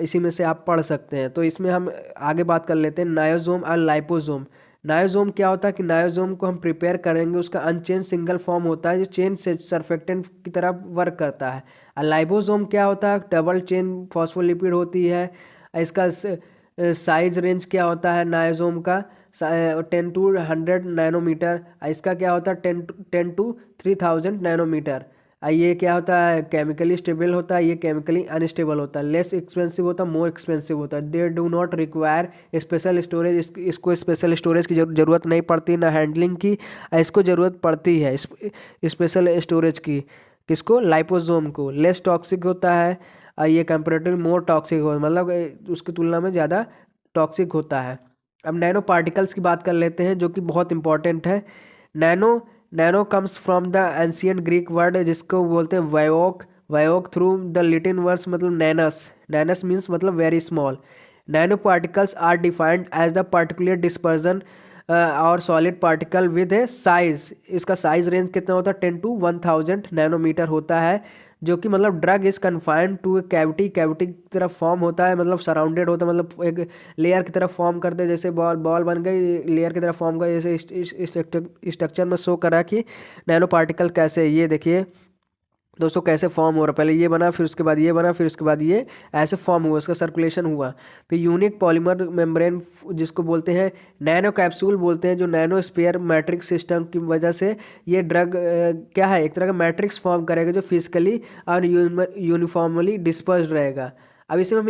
इसी में से आप पढ़ सकते हैं। तो इसमें हम आगे बात कर लेते हैं नायोजोम और लाइपोसोम। नायोजोम क्या होता है कि नायोजोम को हम प्रिपेयर करेंगे, उसका अनचेन सिंगल फॉर्म होता है जो चेन से सरफेक्टेंट की तरह वर्क करता है। और लाइपोसोम क्या होता है, डबल चेन फॉस्फोलिपिड होती है। इसका साइज रेंज क्या होता है नायोजोम का, 10 to 100 नैनोमीटर। इसका क्या होता है 10 to 3000 नैनोमीटर। ये क्या होता है, केमिकली स्टेबल होता है, ये केमिकली अनस्टेबल होता है। लेस एक्सपेंसिव होता है, मोर एक्सपेंसिव होता है। They do not require special storage, इसको स्पेशल स्टोरेज की ज़रूरत नहीं पड़ती, ना हैंडलिंग की इसको ज़रूरत पड़ती है स्पेशल स्टोरेज की। किसको, लाइपोसोम को। लेस टॉक्सिक होता है, ये कंपेरेटिवली मोर टॉक्सिक हो, मतलब उसकी तुलना में ज़्यादा टॉक्सिक होता है। अब नैनो पार्टिकल्स की बात कर लेते हैं जो कि बहुत इंपॉर्टेंट है। Nano nano comes from the ancient Greek word जिसको बोलते हैं वायोक। वायोक थ्रू द लिटिन वर्ड्स मतलब नैनस। नैनस मीन्स मतलब very small. Nano particles are defined as the particular dispersion और solid particle with a size. इसका साइज रेंज कितना होता है 10 to 1000 नैनोमीटर होता है, जो कि मतलब drug is confined two cavity. Cavity की तरफ फॉर्म होता है, मतलब सराउंडेड होता है, मतलब एक लेयर की तरफ फॉर्म करते हैं, जैसे बॉल बॉल बन गई लेयर की तरफ फॉर्म कर, जैसे स्ट्रक्चर में शो करा कि नैनो पार्टिकल कैसे, ये देखिए दोस्तों कैसे फॉर्म हो रहा है। पहले ये बना, फिर उसके बाद ये बना, फिर उसके बाद ये ऐसे फॉर्म हुआ, उसका सर्कुलेशन हुआ। फिर यूनिक पॉलीमर मेम्ब्रेन जिसको बोलते हैं नैनो कैप्सूल बोलते हैं, जो नैनो स्पेयर मैट्रिक्स सिस्टम की वजह से ये ड्रग क्या है, एक तरह का मैट्रिक्स फॉर्म करेगा जो फिजिकली और यूनिफॉर्मली डिस्पर्स्ड रहेगा। अब इसमें हम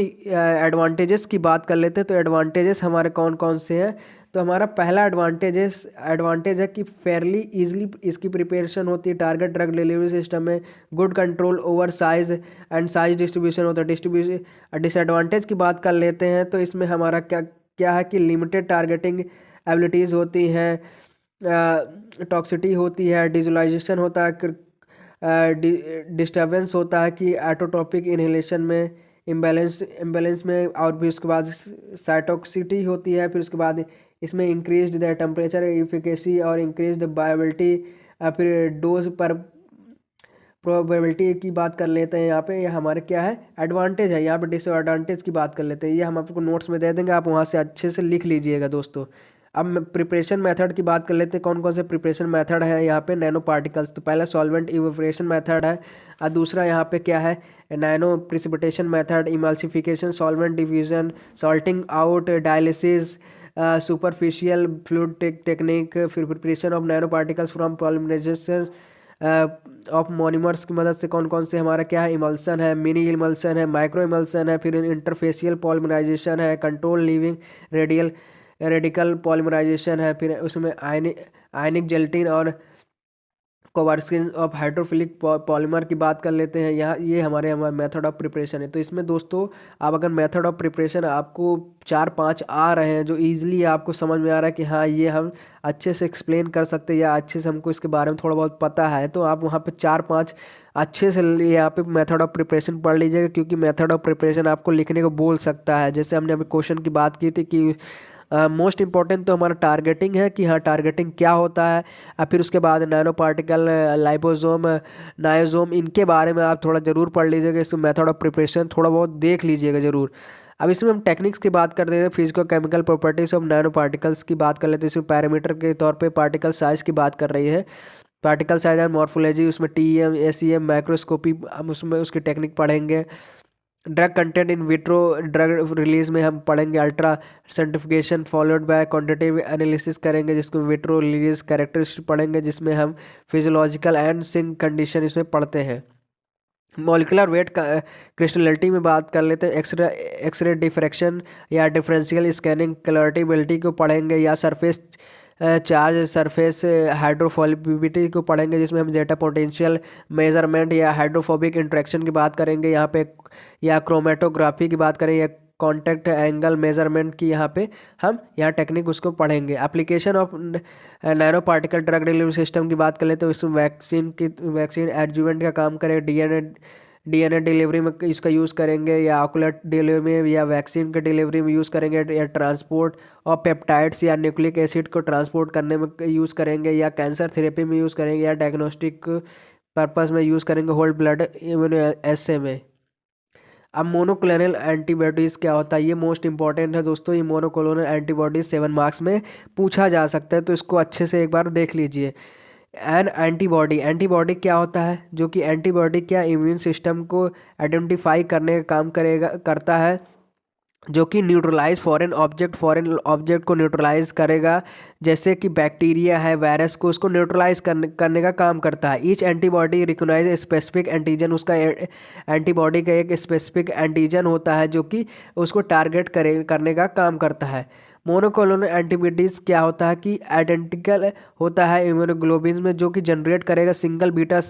एडवांटेजेस की बात कर लेते हैं। तो एडवांटेजेस हमारे कौन कौन से हैं, तो हमारा पहला एडवांटेज है कि फेयरली इजीली इसकी प्रिपरेशन होती है। टारगेट ड्रग डिलीवरी सिस्टम में good control over size and size distribution होता है। डिस्ट्रीब्यूशन डिसएडवांटेज की बात कर लेते हैं, तो इसमें हमारा क्या क्या है कि लिमिटेड टारगेटिंग एबिलिटीज़ होती हैं, टॉक्सिटी होती है, डिजुलाइजेशन होता है, डिस्टर्बेंस होता है कि एटोटॉपिक इनहेलेशन में इम्बैलेंस में, और भी उसके बाद साइटोक्सिटी होती है। फिर उसके बाद इसमें इंक्रीज द टेम्परेचर इफिकेसी और इंक्रीज द बायोबिलिटी। फिर डोज पर प्रोबेबिलिटी की बात कर लेते हैं यहाँ पे। ये हमारे क्या है एडवांटेज है, यहाँ पे डिसएडवांटेज की बात कर लेते हैं। ये हम आपको नोट्स में दे देंगे, आप वहाँ से अच्छे से लिख लीजिएगा दोस्तों। अब प्रिपरेशन मेथड की बात कर लेते हैं, कौन कौन से प्रिपरेशन मेथड है यहाँ पे नैनो पार्टिकल्स। तो पहला सॉल्वेंट इवेपोरेशन मेथड है, और दूसरा यहाँ पे क्या है nano precipitation method, emulsification, solvent diffusion, salting out, dialysis, superficial fluid technique. फिर preparation of nano particles from polymerisation of monomers की मदद से कौन कौन से हमारा क्या है इमल्सन है, मिनी इमल्सन है, माइक्रो इमल्सन है, फिर इंटरफेशियल पॉलिमराइजेशन है, कंट्रोल लिविंग रेडिकल पॉलिमराइजेशन है, फिर उसमें आयनिक जेलेटिन और कोवर्सिन ऑफ हाइड्रोफिलिक पॉलीमर की बात कर लेते हैं। यहाँ ये हमारे मेथड ऑफ प्रिपरेशन है। तो इसमें दोस्तों आप अगर मेथड ऑफ प्रिपरेशन आपको 4-5 आ रहे हैं, जो इजीली आपको समझ में आ रहा है कि हाँ ये हम अच्छे से एक्सप्लेन कर सकते हैं या अच्छे से हमको इसके बारे में थोड़ा बहुत पता है, तो आप वहाँ पे 4-5 अच्छे से यहाँ पे मेथड ऑफ प्रिपरेशन पढ़ लीजिएगा, क्योंकि मेथड ऑफ प्रिपरेशन आपको लिखने को बोल सकता है। जैसे हमने अभी क्वेश्चन की बात की थी कि मोस्ट इंपॉर्टेंट तो हमारा टारगेटिंग है कि हाँ टारगेटिंग क्या होता है, और फिर उसके बाद नैनो पार्टिकल, लाइपोसोम, नायोसोम, इनके बारे में आप थोड़ा ज़रूर पढ़ लीजिएगा। इस मेथड ऑफ प्रिपरेशन थोड़ा बहुत देख लीजिएगा ज़रूर। अब इसमें हम टेक्निक्स की बात करते हैं, physico chemical properties of nano particles की बात कर लेते हैं। इसमें पैरामीटर के तौर पे पार्टिकल साइज़ की बात कर रही है, पार्टिकल साइज एंड मॉर्फोलॉजी, उसमें TEM SEM माइक्रोस्कोपी, हम उसमें उसकी टेक्निक पढ़ेंगे। Drug content in vitro drug release में हम पढ़ेंगे ultra सेंट्रिफिकेशन followed by quantitative analysis करेंगे, जिसको विट्रो रिलीज कैरेक्टरिस्टिक पढ़ेंगे, जिसमें हम फिजियोलॉजिकल एंड सिंक कंडीशन इसमें पढ़ते हैं। मॉलिकुलर वेट क्रिस्टलिटी में बात कर लेते हैं, एक्सरे डिफ्रैक्शन या डिफरेंशियल स्कैनिंग कलर्टिबिलिटी को पढ़ेंगे, या सरफेस चार्ज सरफेस हाइड्रोफोबिसिटी को पढ़ेंगे, जिसमें हम जेटा पोटेंशियल मेजरमेंट या हाइड्रोफोबिक इंट्रैक्शन की बात करेंगे यहाँ पे, या क्रोमेटोग्राफी की बात करें, या कॉन्टैक्ट एंगल मेजरमेंट की हम यहाँ टेक्निक उसको पढ़ेंगे। Application of nano particle drug delivery system की बात करें तो इसमें वैक्सीन एडजुवेंट का काम करे, डीएनए डिलीवरी में इसका यूज़ करेंगे, या ऑकुलर डिलीवरी में, या वैक्सीन के डिलीवरी में यूज़ करेंगे, या ट्रांसपोर्ट और पेप्टाइड्स या न्यूक्लिक एसिड को ट्रांसपोर्ट करने में यूज़ करेंगे, या कैंसर थेरेपी में यूज़ करेंगे, या डायग्नोस्टिक पर्पस में यूज़ करेंगे, होल ब्लड इम्यूनोएस्से में। अब मोनोक्लोनल एंटीबॉडीज़ क्या होता है, ये मोस्ट इंपॉर्टेंट है दोस्तों। ये मोनोक्लोनल एंटीबॉडीज 7 मार्क्स में पूछा जा सकता है, तो इसको अच्छे से एक बार देख लीजिए। एन एंटीबॉडी क्या होता है, जो कि एंटीबॉडी क्या इम्यून सिस्टम को आइडेंटिफाई करने का काम करता है, जो कि न्यूट्रलाइज फॉरेन ऑब्जेक्ट को न्यूट्रलाइज करेगा। जैसे कि बैक्टीरिया है, वायरस को, उसको न्यूट्रलाइज करने का काम करता है। Each antibody recognise specific antigen, उसका एंटीबॉडी का एक स्पेसिफिक एंटीजन होता है जो कि उसको टारगेट करने का काम करता है। मोनोक्लोनल एंटीबॉडीज़ क्या होता है कि आइडेंटिकल होता है इम्यूनोग्लोबिन में, जो कि जनरेट करेगा सिंगल बीटा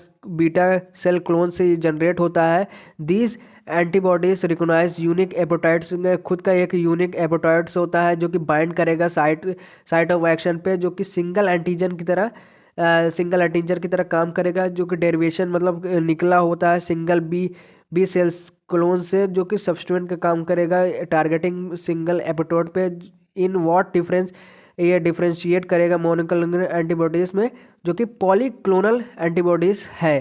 सेल क्लोन से जनरेट होता है। दीज एंटीबॉडीज रिकॉग्नाइज यूनिक एपोटाइट्स, खुद का एक यूनिक एपोटाइट्स होता है जो कि बाइंड करेगा साइट ऑफ एक्शन पे, जो कि सिंगल एंटीजन की तरह काम करेगा, जो कि डेरिवेशन मतलब निकला होता है सिंगल बी सेल्स क्लोन से, जो कि सब्सटीट्यूएंट का काम करेगा टारगेटिंग सिंगल एपोटोड पे। इन व्हाट डिफरेंस ये डिफ्रेंशिएट करेगा मोनोक्लोनल एंटीबॉडीज़ में, जो कि पॉलीक्लोनल एंटीबॉडीज़ है।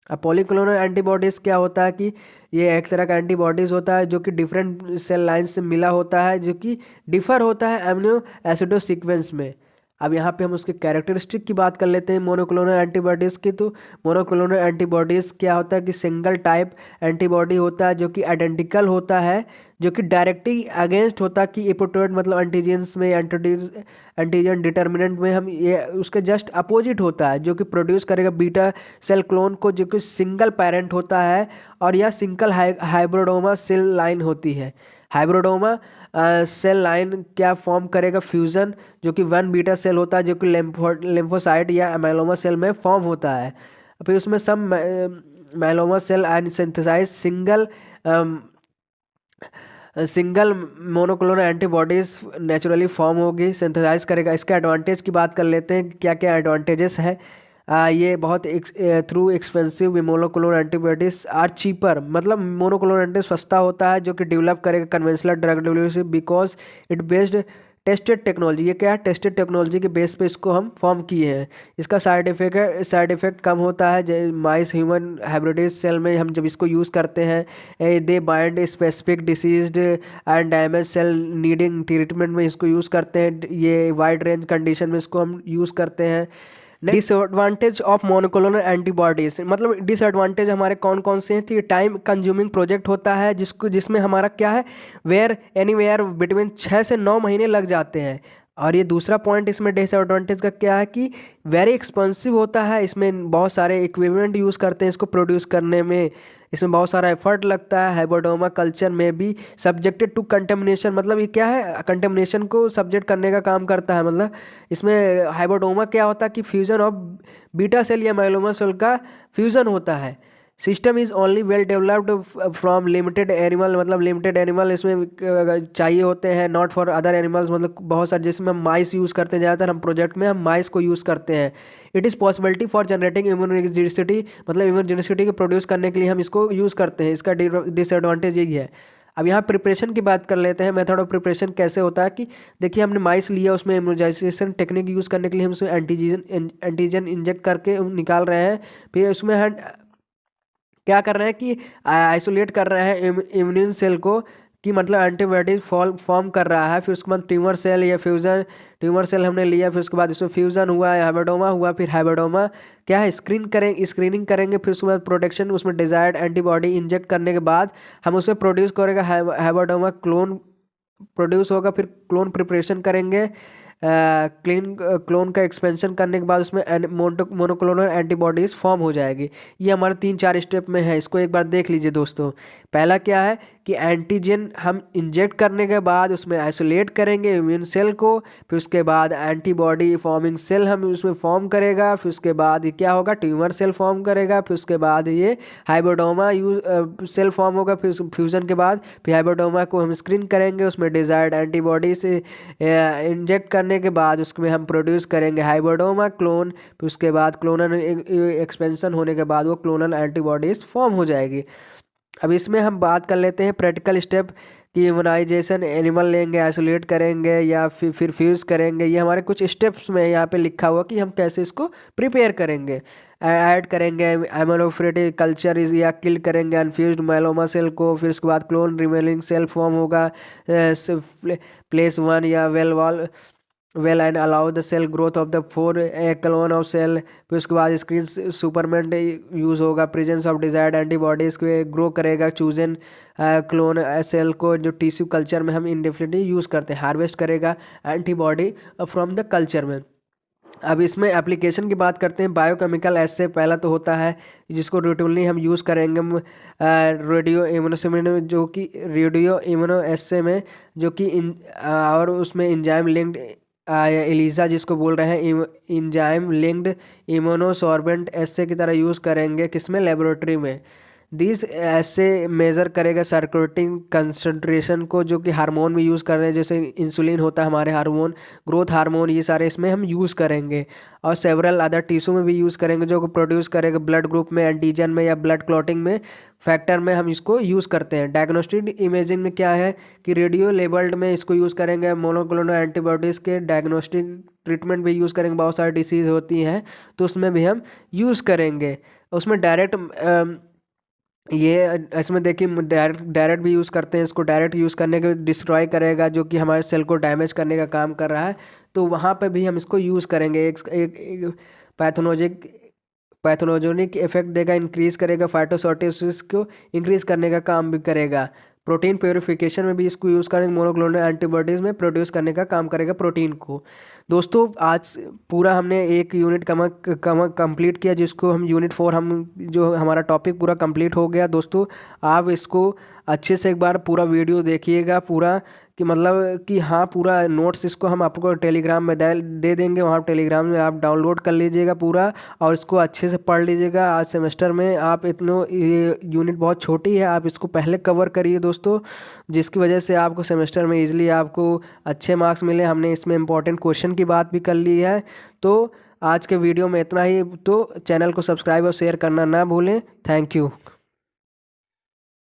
अब पॉलीक्लोनल एंटीबॉडीज़ क्या होता है कि ये एक तरह का एंटीबॉडीज़ होता है जो कि डिफरेंट सेल लाइन से मिला होता है, जो कि डिफर होता है अमीनो एसिडो सीक्वेंस में। अब यहाँ पे हम उसके कैरेक्टरिस्टिक की बात कर लेते हैं मोनोक्लोनल एंटीबॉडीज़ की। तो मोनोक्लोनल एंटीबॉडीज़ क्या होता है कि सिंगल टाइप एंटीबॉडी होता है जो कि आइडेंटिकल होता है, जो कि डायरेक्टली अगेंस्ट होता है कि एपोटोड मतलब एंटीजेंस में एंटीजन डिटर्मिनेंट में हम ये उसके जस्ट अपोजिट होता है, जो कि प्रोड्यूस करेगा बीटा सेल क्लोन को, जो कि सिंगल पेरेंट होता है। और यह सिंगल हाइब्रिडोमा सेल लाइन होती है। हाइब्रिडोमा सेल लाइन क्या फॉर्म करेगा, फ्यूज़न, जो कि 1 बीटा सेल होता है जो कि लिम्फोसाइट या एमाइलोमा सेल में फॉर्म होता है। फिर उसमें सब myeloma cell and synthesise single monoclonal antibodies naturally form होगी, सिंथेसाइज करेगा। इसके एडवांटेज की बात कर लेते हैं, क्या क्या एडवांटेजेस है। ये बहुत through expensive monoclonal antibodies are cheaper, मतलब मोनोक्लोनल एंटीबॉडी सस्ता होता है, जो कि डेवलप करेगा conventional drug delivery because it based tested technology. ये क्या है, टेस्टेड टेक्नोलॉजी के बेस पे इसको हम फॉर्म किए हैं। इसका साइड इफेक्ट कम होता है। माइस ह्यूमन हाइब्रिड सेल में हम जब इसको यूज़ करते हैं, they bind specific diseased and damage cell needing treatment में इसको यूज़ करते हैं। ये वाइड रेंज कंडीशन में इसको हम यूज़ करते हैं। डिसएडवांटेज ऑफ मोनोक्लोनल एंटीबॉडीज, मतलब डिसएडवांटेज हमारे कौन कौन से हैं। तो ये टाइम कंज्यूमिंग प्रोजेक्ट होता है जिसमें हमारा क्या है, एनीवेयर बिटवीन 6 से 9 महीने लग जाते हैं। और ये दूसरा पॉइंट इसमें डिसएडवांटेज का क्या है कि वेरी एक्सपेंसिव होता है। इसमें बहुत सारे इक्विपमेंट यूज़ करते हैं इसको प्रोड्यूस करने में, इसमें बहुत सारा एफर्ट लगता है। हाइब्रिडोमा कल्चर में भी सब्जेक्टेड टू कंटेमिनेशन, मतलब ये क्या है, कंटेमिनेशन को सब्जेक्ट करने का काम करता है। मतलब इसमें हाइब्रिडोमा क्या होता है कि फ्यूज़न ऑफ बीटा सेल या माइलोमा सेल का फ्यूज़न होता है। System is only well developed from limited animal, मतलब लिमिटेड एनिमल इसमें चाहिए होते हैं, नॉट फॉर अदर एनिमल्स, मतलब बहुत सारे जिसमें हम माइस यूज़ करते हैं। ज़्यादातर हम प्रोजेक्ट में हम माइस को यूज़ करते हैं। It is possibility for generating immunogenicity, मतलब इम्यूनोजेनिसिटी को प्रोड्यूस करने के लिए हम इसको यूज़ करते हैं। इसका डिसएडवांटेज यही है। अब यहाँ प्रिपरेशन की बात कर लेते हैं। मेथड ऑफ प्रिपरेशन कैसे होता है कि देखिए, हमने माइस लिया, उसमें इम्यूनाइजेशन टेक्निक यूज़ करने के लिए हम उसमें एंटीजन इंजेक्ट करके निकाल रहे हैं। फिर उसमें क्या कर रहे हैं कि आइसोलेट कर रहे हैं इम्यून सेल को, कि मतलब एंटीबॉडीज फॉर्म कर रहा है। फिर उसके बाद ट्यूमर सेल या ट्यूमर सेल हमने लिया, फिर उसके बाद इसमें फ्यूज़न हुआ, हाइब्रिडोमा हुआ। फिर हाइब्रिडोमा क्या है, स्क्रीनिंग करेंगे। फिर उसके बाद प्रोटेक्शन, उसमें डिजायर्ड एंटीबॉडी इंजेक्ट करने के बाद हम उसे प्रोड्यूस करेगा, हाइब्रिडोमा क्लोन प्रोड्यूस होगा। फिर क्लोन प्रिपरेशन करेंगे, क्लोन का एक्सपेंशन करने के बाद उसमें मोनोक्लोनल एंटीबॉडीज़ फॉर्म हो जाएगी। ये हमारे 3-4 स्टेप में है, इसको एक बार देख लीजिए दोस्तों। पहला क्या है कि एंटीजन हम इंजेक्ट करने के बाद उसमें आइसोलेट करेंगे इम्यून सेल को, फिर उसके बाद एंटीबॉडी फॉर्मिंग सेल हम उसमें फॉर्म करेगा, फिर उसके बाद ये क्या होगा, ट्यूमर सेल फॉर्म करेगा, फिर उसके बाद ये हाइब्रिडोमा सेल फॉर्म होगा, फिर फ्यूज़न के बाद फिर हाइब्रिडोमा को हम स्क्रीन करेंगे, उसमें डिजायर्ड एंटीबॉडी से इंजेक्ट करने के बाद उसमें हम प्रोड्यूस करेंगे हाइब्रिडोमा क्लोन, फिर उसके बाद क्लोनल एक्सपेंशन होने के बाद वो क्लोनल एंटीबॉडीज़ फॉर्म हो जाएगी। अब इसमें हम बात कर लेते हैं प्रैक्टिकल स्टेप कि इम्यूनाइजेशन एनिमल लेंगे, आइसोलेट करेंगे या फिर फ्यूज़ करेंगे। ये हमारे कुछ स्टेप्स में यहाँ पे लिखा हुआ कि हम कैसे इसको प्रिपेयर करेंगे। ऐड करेंगे एमोनोफ्रेटिक कल्चर या किल करेंगे अनफ्यूज्ड माइलोमा सेल को, फिर उसके बाद क्लोन रिमेनिंग सेल फॉर्म होगा प्लेस 1 या well and allow the cell growth of the 4 clone of cell, फिर उसके बाद स्क्रीन सुपरमेंट यूज़ होगा, प्रेजेंस ऑफ डिजायर्ड एंटीबॉडीज़ को ग्रो करेगा चूजन क्लोन सेल को, जो टिश्यू कल्चर में हम इंडेफिनिटली यूज़ करते हैं, हार्वेस्ट करेगा एंटीबॉडी फ्रॉम द कल्चर में। अब इसमें एप्लीकेशन की बात करते हैं। बायोकेमिकल एसे पहला तो होता है जिसको रूटीनली हम यूज़ करेंगे रेडियो इम्यूनोसिमिन, जो कि रेडियो इम्यूनो एसे में जो कि और उसमें इंजाइम लिंक्ड एलिजा जिसको बोल रहे हैं इंजाइम लिंक्ड इम्यूनोसॉर्बेंट एसे की तरह यूज़ करेंगे, किसमें, लेबोरेटरी में। दिस ऐसे मेज़र करेगा सर्कुलेटिंग कंसंट्रेशन को, जो कि हार्मोन में यूज़ कर रहे हैं, जैसे इंसुलिन होता है हमारे हार्मोन, ग्रोथ हार्मोन, ये सारे इसमें हम यूज़ करेंगे। और सेवरल अदर टिश्यू में भी यूज़ करेंगे जो कि प्रोड्यूस करेगा ब्लड ग्रुप में, एंटीजन में या ब्लड क्लॉटिंग में फैक्टर में हम इसको यूज़ करते हैं। डायग्नोस्टिक इमेजिंग में क्या है कि रेडियो लेबल्ड में इसको यूज़ करेंगे, मोनोक्लोनल एंटीबॉडीज़ के डायग्नोस्टिक ट्रीटमेंट भी यूज़ करेंगे, बहुत सारी डिसीज़ होती हैं तो उसमें भी हम यूज़ करेंगे। उसमें डायरेक्ट ये इसमें देखिए डायरेक्ट भी यूज़ करते हैं, इसको डायरेक्ट यूज़ करने के डिस्ट्रॉय करेगा जो कि हमारे सेल को डैमेज करने का काम कर रहा है, तो वहाँ पे भी हम इसको यूज़ करेंगे। एक पैथोनोजेनिक इफेक्ट देगा, इंक्रीज़ करेगा, फाइटोसॉटिसिस को इंक्रीज़ करने का काम भी करेगा। प्रोटीन प्योरिफिकेशन में भी इसको यूज़ करेंगे, मोनोक्लोनल एंटीबॉडीज़ में प्रोड्यूस करने का काम करेगा प्रोटीन को। दोस्तों आज पूरा हमने एक यूनिट कंप्लीट किया, जिसको हम यूनिट 4 हम जो हमारा टॉपिक पूरा कंप्लीट हो गया। दोस्तों आप इसको अच्छे से एक बार पूरा वीडियो देखिएगा पूरा, कि मतलब कि हाँ पूरा नोट्स इसको हम आपको टेलीग्राम में दे देंगे, वहाँ टेलीग्राम में आप डाउनलोड कर लीजिएगा पूरा और इसको अच्छे से पढ़ लीजिएगा। आज सेमेस्टर में आप ये यूनिट बहुत छोटी है, आप इसको पहले कवर करिए दोस्तों, जिसकी वजह से आपको सेमेस्टर में ईजिली आपको अच्छे मार्क्स मिले। हमने इसमें इंपॉर्टेंट क्वेश्चन की बात भी कर ली है। तो आज के वीडियो में इतना ही, तो चैनल को सब्सक्राइब और शेयर करना ना भूलें। Thank you.